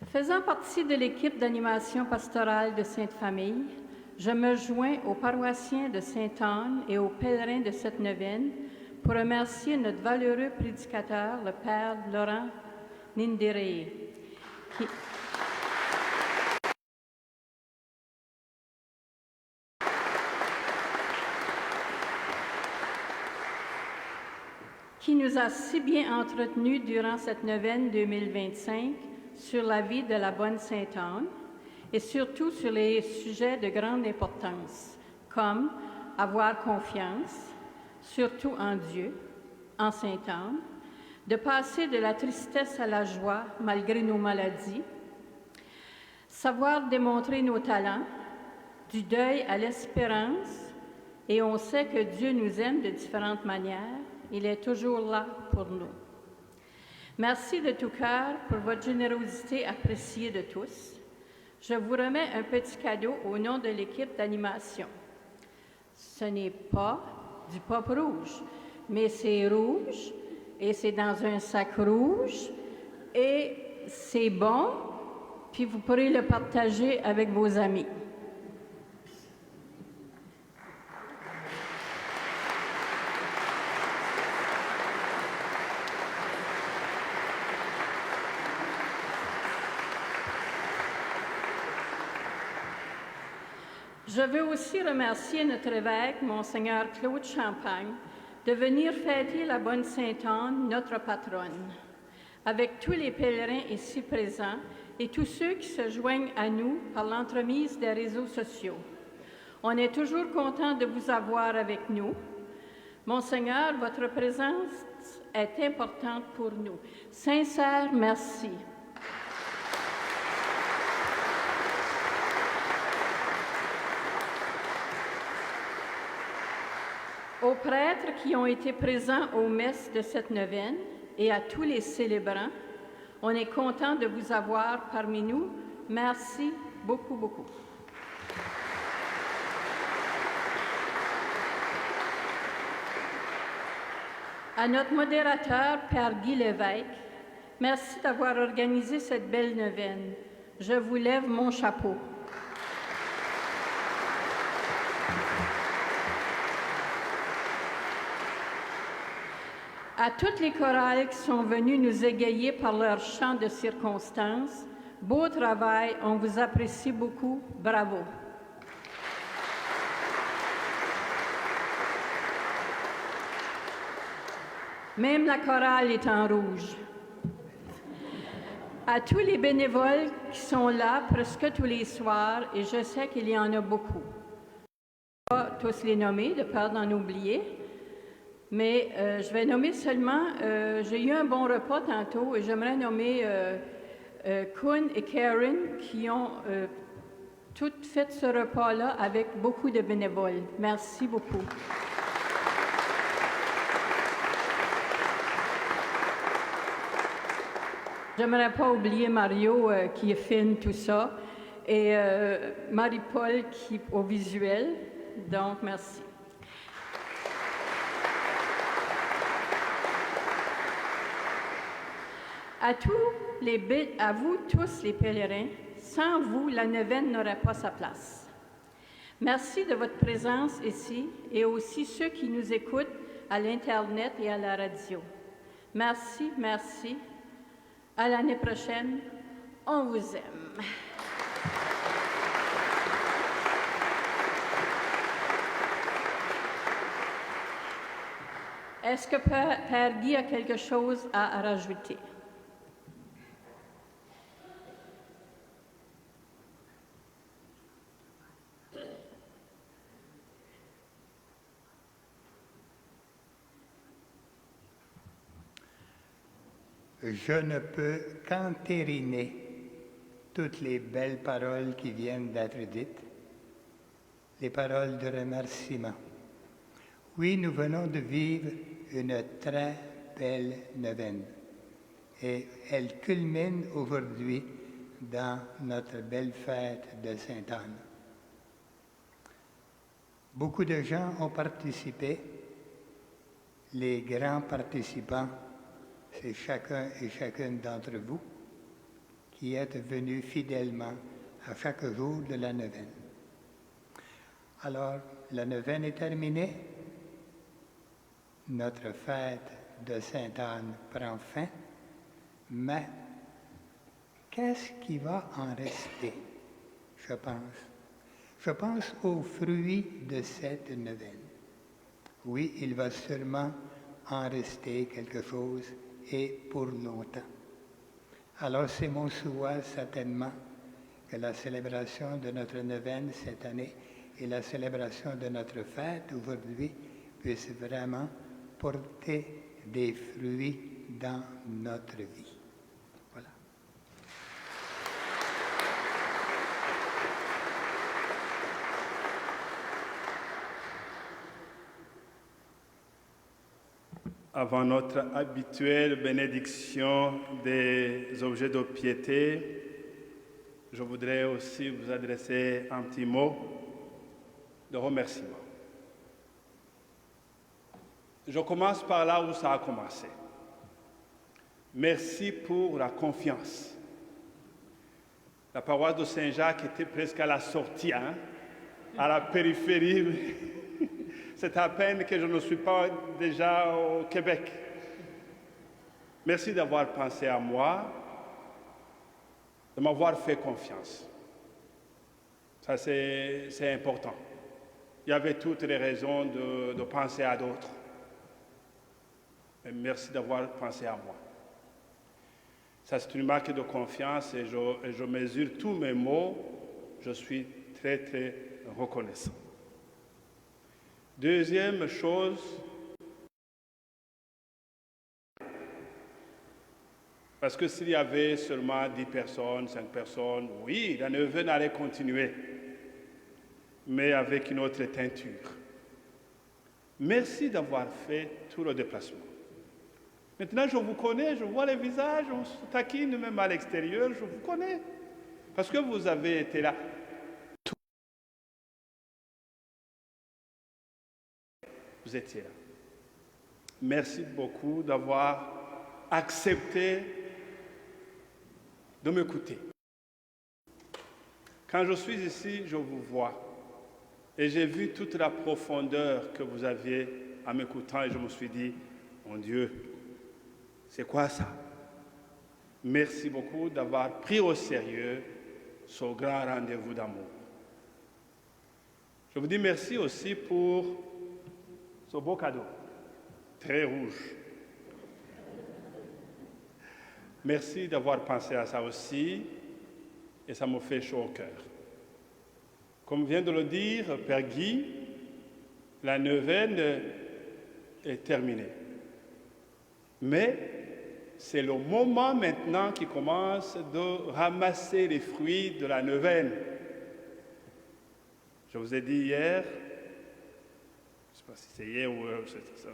Faisant partie de l'équipe d'animation pastorale de Sainte-Famille, je me joins aux paroissiens de Sainte-Anne et aux pèlerins de cette neuvaine pour remercier notre valeureux prédicateur, le Père Laurent Nindereye, qui nous a si bien entretenus durant cette neuvaine 2025 sur la vie de la bonne Sainte-Anne et surtout sur les sujets de grande importance, comme avoir confiance, surtout en Dieu, en Sainte-Anne, de passer de la tristesse à la joie malgré nos maladies, savoir démontrer nos talents, du deuil à l'espérance, et on sait que Dieu nous aime de différentes manières. Il est toujours là pour nous. Merci de tout cœur pour votre générosité appréciée de tous. Je vous remets un petit cadeau au nom de l'équipe d'animation. Ce n'est pas du pop rouge, mais c'est rouge et c'est dans un sac rouge et c'est bon, puis vous pourrez le partager avec vos amis. Je veux aussi remercier notre évêque, Monseigneur Claude Champagne, de venir fêter la bonne Sainte-Anne, notre patronne, avec tous les pèlerins ici présents et tous ceux qui se joignent à nous par l'entremise des réseaux sociaux. On est toujours content de vous avoir avec nous. Monseigneur, votre présence est importante pour nous. Sincère merci. Aux prêtres qui ont été présents aux messes de cette neuvaine et à tous les célébrants, on est content de vous avoir parmi nous. Merci beaucoup, beaucoup. À notre modérateur, Père Guy Lévesque, merci d'avoir organisé cette belle neuvaine. Je vous lève mon chapeau. À toutes les chorales qui sont venues nous égayer par leur chant de circonstance, beau travail, on vous apprécie beaucoup, bravo. Même la chorale est en rouge. À tous les bénévoles qui sont là presque tous les soirs, et je sais qu'il y en a beaucoup. Je ne vais pas tous les nommer, de peur d'en oublier. Mais je vais nommer seulement, j'ai eu un bon repas tantôt et j'aimerais nommer Kun et Karen qui ont toutes fait ce repas-là avec beaucoup de bénévoles. Merci beaucoup. J'aimerais pas oublier Mario qui filme tout ça et Marie-Paul qui au visuel. Donc, merci. À vous tous les pèlerins, sans vous, la neuvaine n'aurait pas sa place. Merci de votre présence ici et aussi ceux qui nous écoutent à l'Internet et à la radio. Merci, merci. À l'année prochaine. On vous aime. Est-ce que Père Guy a quelque chose à rajouter? Je ne peux qu'entériner toutes les belles paroles qui viennent d'être dites, les paroles de remerciement. Oui, nous venons de vivre une très belle neuvaine et elle culmine aujourd'hui dans notre belle fête de Sainte-Anne. Beaucoup de gens ont participé. Les grands participants, c'est chacun et chacune d'entre vous qui êtes venus fidèlement à chaque jour de la neuvaine. Alors, la neuvaine est terminée. Notre fête de Sainte-Anne prend fin. Mais qu'est-ce qui va en rester, je pense? Je pense aux fruits de cette neuvaine. Oui, il va sûrement en rester quelque chose et pour longtemps. Alors c'est mon souhait certainement que la célébration de notre neuvaine cette année et la célébration de notre fête aujourd'hui puissent vraiment porter des fruits dans notre vie. Voilà. Avant notre habituelle bénédiction des objets de piété, je voudrais aussi vous adresser un petit mot de remerciement. Je commence par là où ça a commencé. Merci pour la confiance. La paroisse de Saint-Jacques était presque à la sortie, à la périphérie. C'est à peine que je ne suis pas déjà au Québec. Merci d'avoir pensé à moi, de m'avoir fait confiance. Ça, c'est important. Il y avait toutes les raisons de penser à d'autres. Mais merci d'avoir pensé à moi. Ça, c'est une marque de confiance et je mesure tous mes mots. Je suis très, très reconnaissant. Deuxième chose, parce que s'il y avait seulement 10 personnes, 5 personnes, oui, la neuvaine allait continuer, mais avec une autre teinture. Merci d'avoir fait tout le déplacement. Maintenant, je vous connais, je vois les visages, on se taquine même à l'extérieur, je vous connais, parce que vous avez été là. Vous étiez là. Merci beaucoup d'avoir accepté de m'écouter. Quand je suis ici, je vous vois. Et j'ai vu toute la profondeur que vous aviez en m'écoutant et je me suis dit, mon Dieu, c'est quoi ça? Merci beaucoup d'avoir pris au sérieux ce grand rendez-vous d'amour. Je vous dis merci aussi pour ce beau cadeau, très rouge. Merci d'avoir pensé à ça aussi, et ça me fait chaud au cœur. Comme vient de le dire Père Guy, la neuvaine est terminée. Mais c'est le moment maintenant qui commence de ramasser les fruits de la neuvaine. Je vous ai dit hier, je ne sais pas si c'est hier ou c'est ça,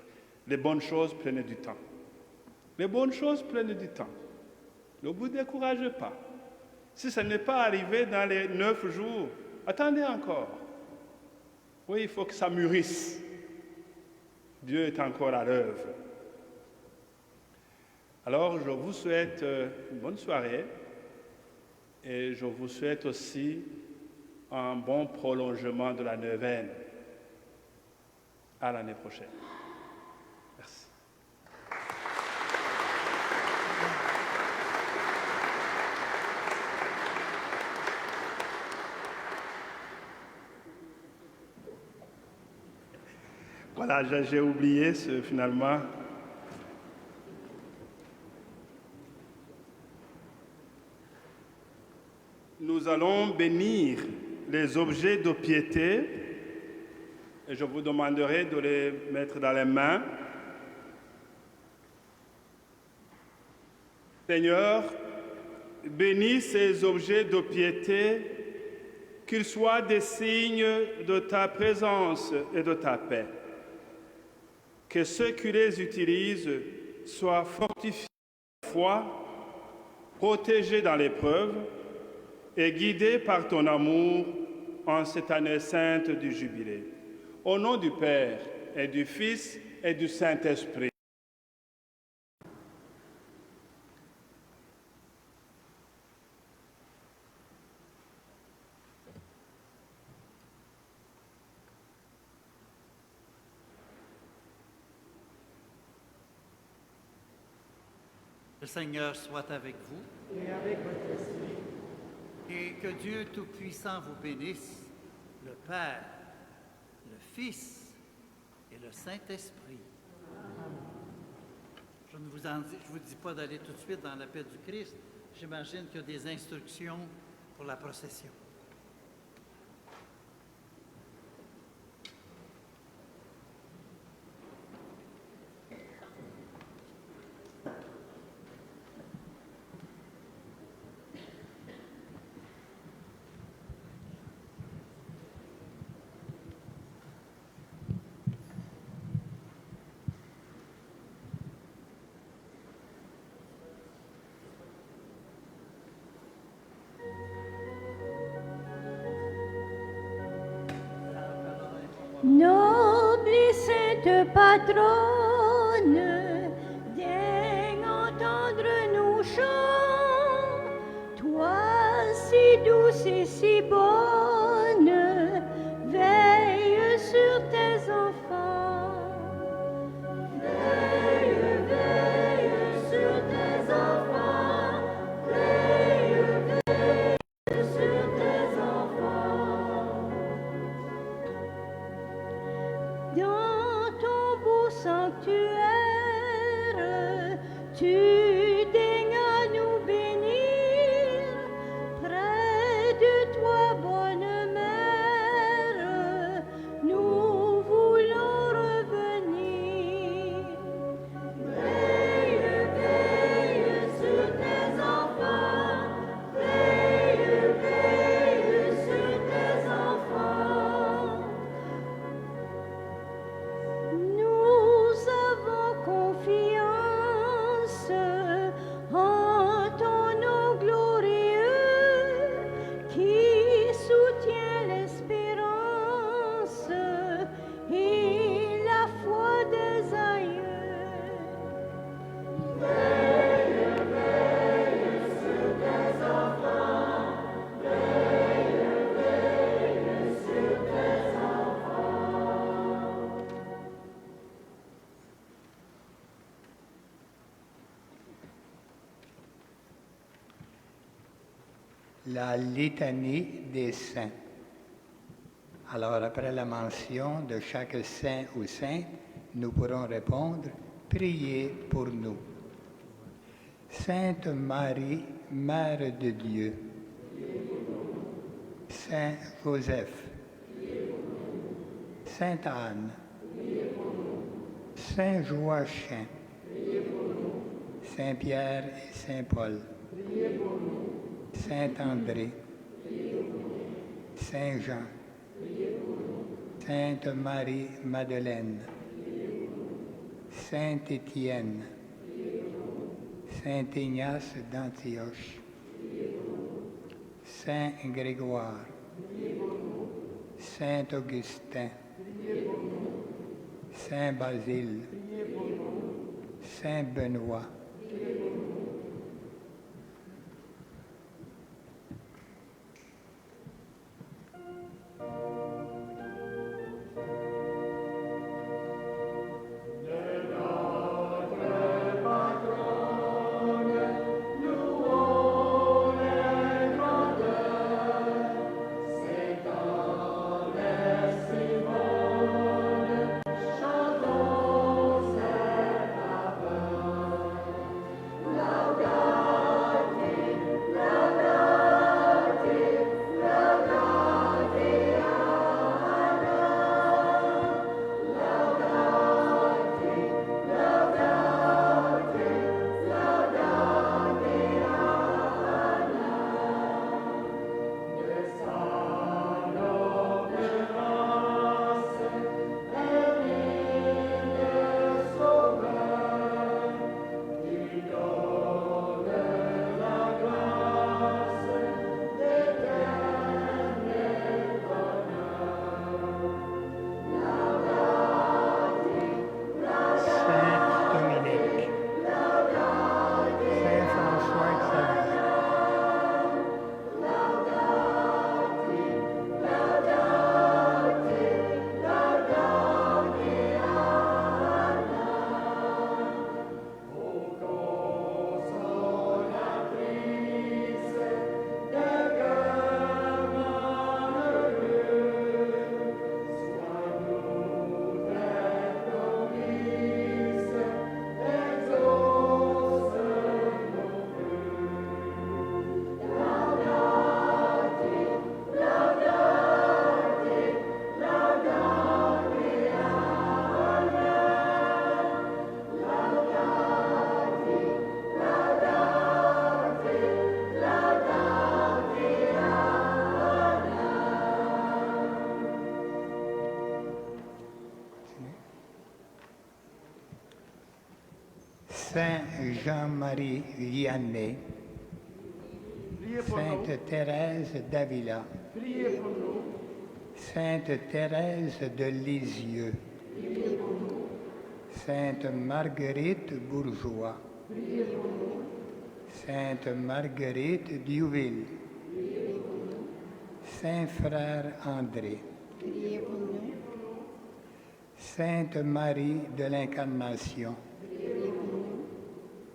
les bonnes choses prennent du temps. Les bonnes choses prennent du temps. Ne vous découragez pas. Si ça n'est pas arrivé dans les 9 jours, attendez encore. Oui, il faut que ça mûrisse. Dieu est encore à l'œuvre. Alors, je vous souhaite une bonne soirée et je vous souhaite aussi un bon prolongement de la neuvaine. À l'année prochaine. Merci. Voilà. Voilà, j'ai oublié finalement. Nous allons bénir les objets de piété et je vous demanderai de les mettre dans les mains. Seigneur, bénis ces objets de piété, qu'ils soient des signes de ta présence et de ta paix. Que ceux qui les utilisent soient fortifiés dans la foi, protégés dans l'épreuve et guidés par ton amour en cette année sainte du Jubilé. Au nom du Père et du Fils et du Saint-Esprit. Le Seigneur soit avec vous. Et avec votre esprit. Et que Dieu Tout-Puissant vous bénisse, le Père, le Fils et le Saint-Esprit. Je ne vous dis pas d'aller tout de suite dans la paix du Christ. J'imagine qu'il y a des instructions pour la procession. Noble et sainte patronne, daigne entendre nos chants. Toi, si douce et si bonne, veille sur tes enfants. Veille, veille sur tes enfants. Veille, veille sur tes enfants. Dans ton beau sanctuaire, tu daignes à nous bénir. Près de toi, bonne mère, nous voulons revenir. Veille, veille sur tes enfants. Veille, veille sur tes enfants. Nous avons confiance en ton nom glorieux qui soutient l'espérance et la foi des aïeux. Veille, veille sur tes enfants. Veille, veille sur tes enfants. La litanie des saints. Alors, après la mention de chaque saint ou sainte, nous pourrons répondre « Priez pour nous ». Sainte Marie, Mère de Dieu. Saint Joseph. Sainte Anne. Saint Joachim. Saint Pierre et Saint Paul. Saint André. Saint Jean. Sainte Marie-Madeleine. Saint Étienne. Saint Ignace d'Antioche. Saint Grégoire. Saint Augustin. Saint Basile. Saint Benoît. Chantons Jean-Marie Vianney, Sainte Thérèse d'Avila, Sainte Thérèse de Lisieux, Sainte Marguerite Bourgeois, Sainte Marguerite Diouville, Saint Frère André, Sainte Marie de l'Incarnation,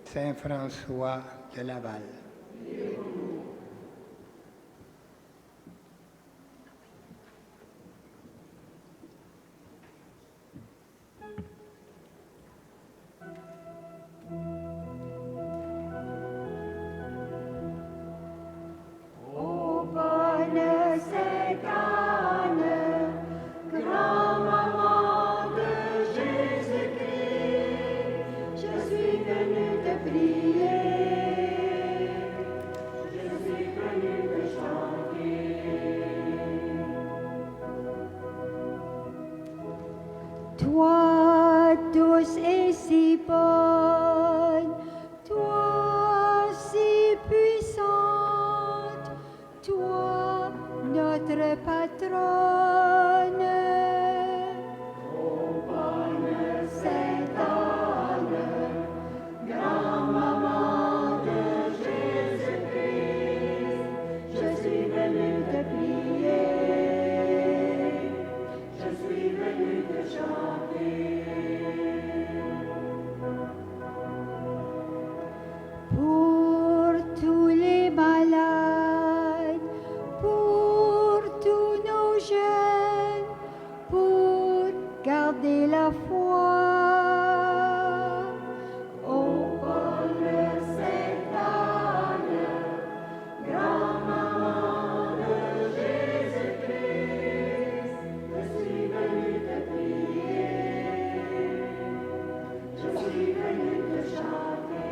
Saint François de Laval. Ô bonne Sainte Anne, grand-maman de Jésus-Christ, je suis venue te prier, je suis venue te chanter. Toi, douce et si bonne, toi si puissante, toi notre patronne. Ô bonne Sainte Anne, grand-maman de Jésus-Christ, je suis venue te prier, je suis venue te chanter. Pour tous les malades, pour tous nos jeunes, pour garder la foi. Ô bonne Sainte Anne, grand-maman de Jésus-Christ, je suis venue te prier, je suis venue te chanter.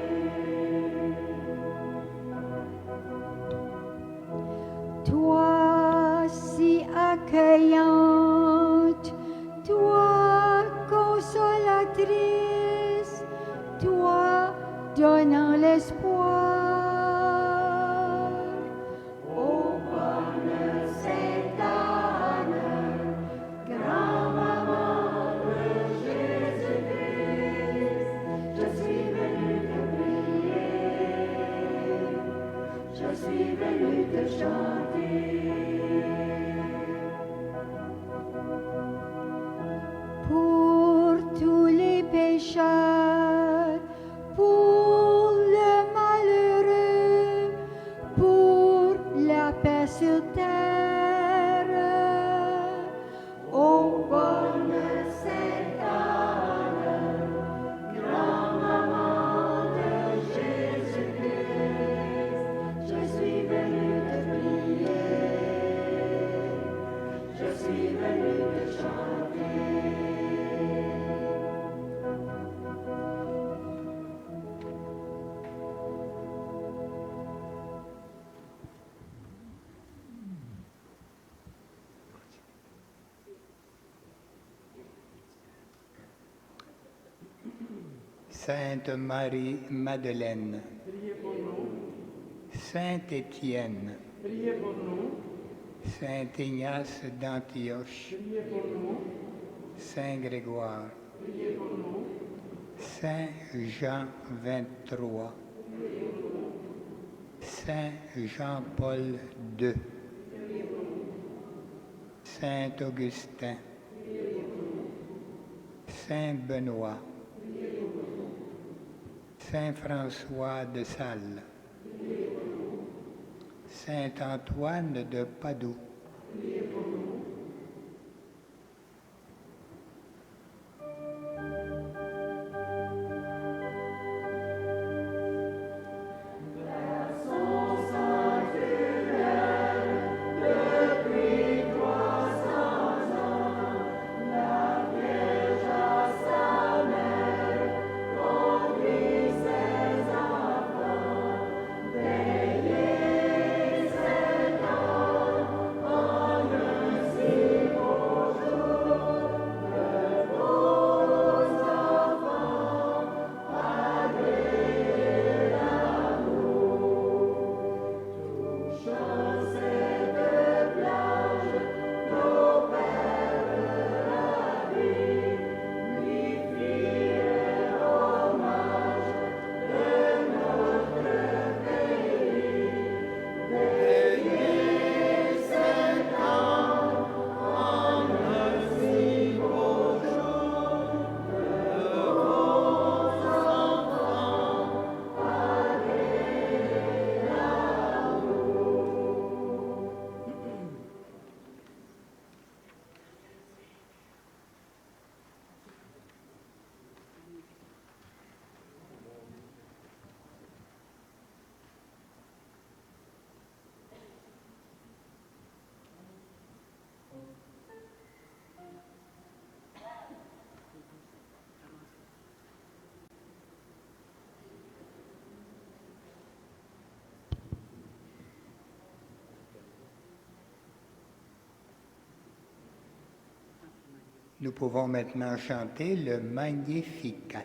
Toi si accueillante, toi consolatrice, toi donnant l'espoir. Ô bonne Sainte Anne, grand-maman de Jésus-Christ, je suis venue te prier, je suis venue te chanter. Pour tous les pécheurs, pour le malheureux, pour la paix sur terre. Ô bonne Sainte Anne, grand-maman de Jésus-Christ, je suis venue te prier, je suis venue te chanter. Sainte Marie Madeleine, Saint Étienne, Saint Ignace d'Antioche, Saint Grégoire, Saint Jean 23, Saint Jean-Paul II, Saint Augustin, Saint Benoît, Saint François de Sales, Saint Antoine de Padoue, Veillez, Seigneur, Nous pouvons maintenant chanter le Magnificat.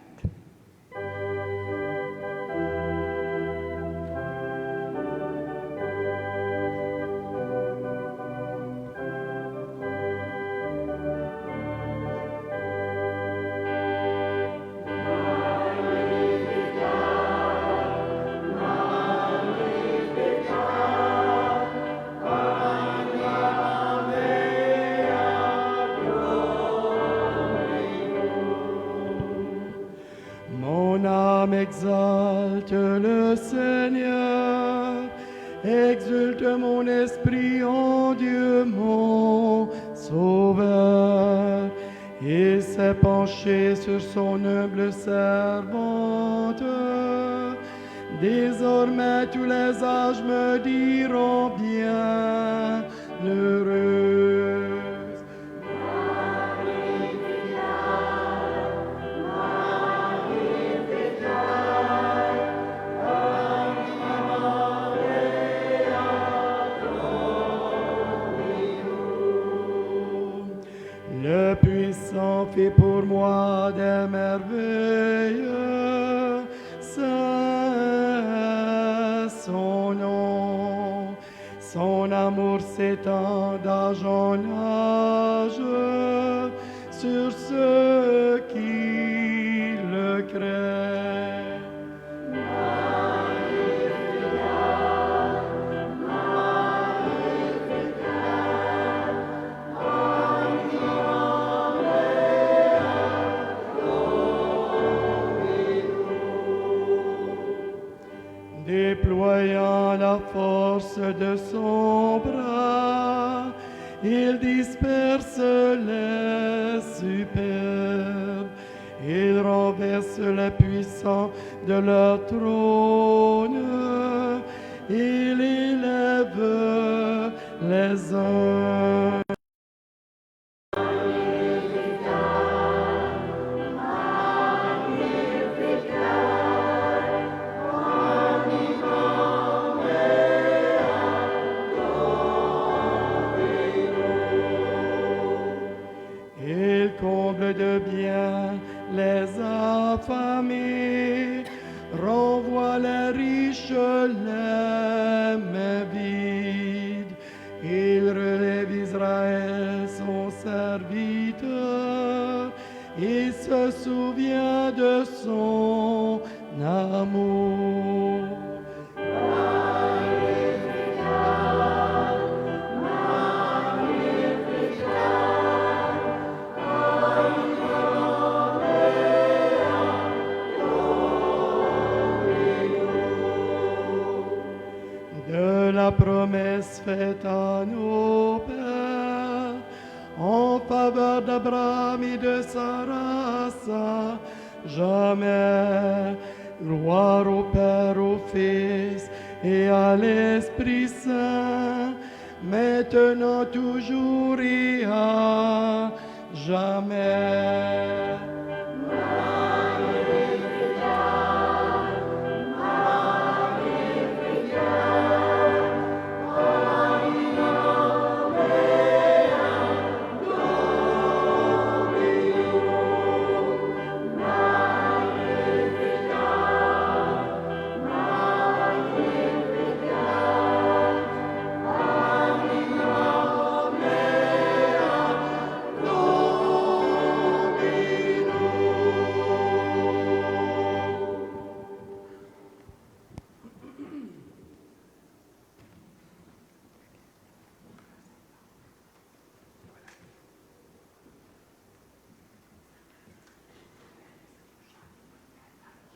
Mon âme exalte le Seigneur, exulte mon esprit en Dieu mon Sauveur. Il s'est penché sur son humble servante. Désormais tous les âges me diront bien heureuse. Le puissant fait pour moi des merveilles, c'est son nom. Son amour s'étend d'âge en âge sur ceux qui le craignent. Déployant la force de son bras, il disperse les superbes, il renverse les puissants de leur trône, il élève les uns. Il comble de bien les affamés, renvoie les riches les mains vides. Il relève Israël, son serviteur, il se souvient de son amour. De la promesse faite à nos pères en faveur d'Abraham et de sa race, jamais. Gloire au Père, au Fils et à l'Esprit Saint, maintenant, toujours et à jamais.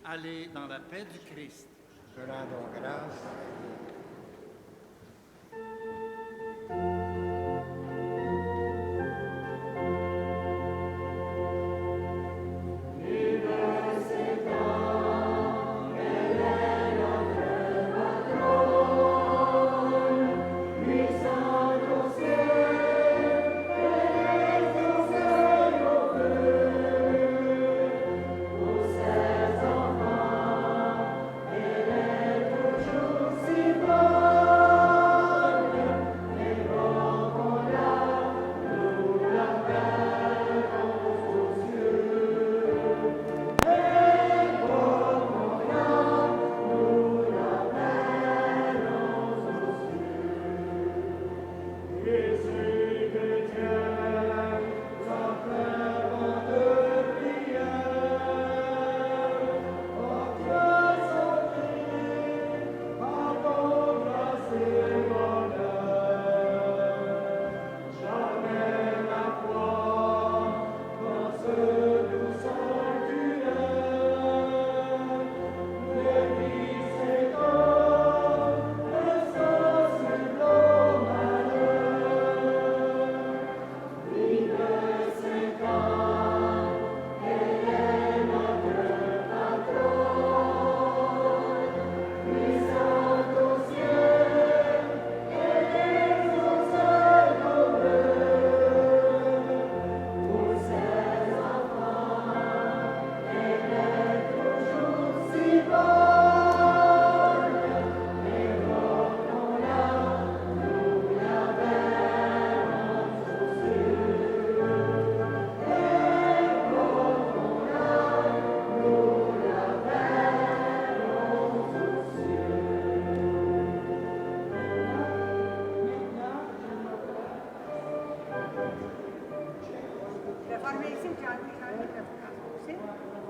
Allez dans la paix du Christ. Rendons grâce. Si formation charge भी करते हैं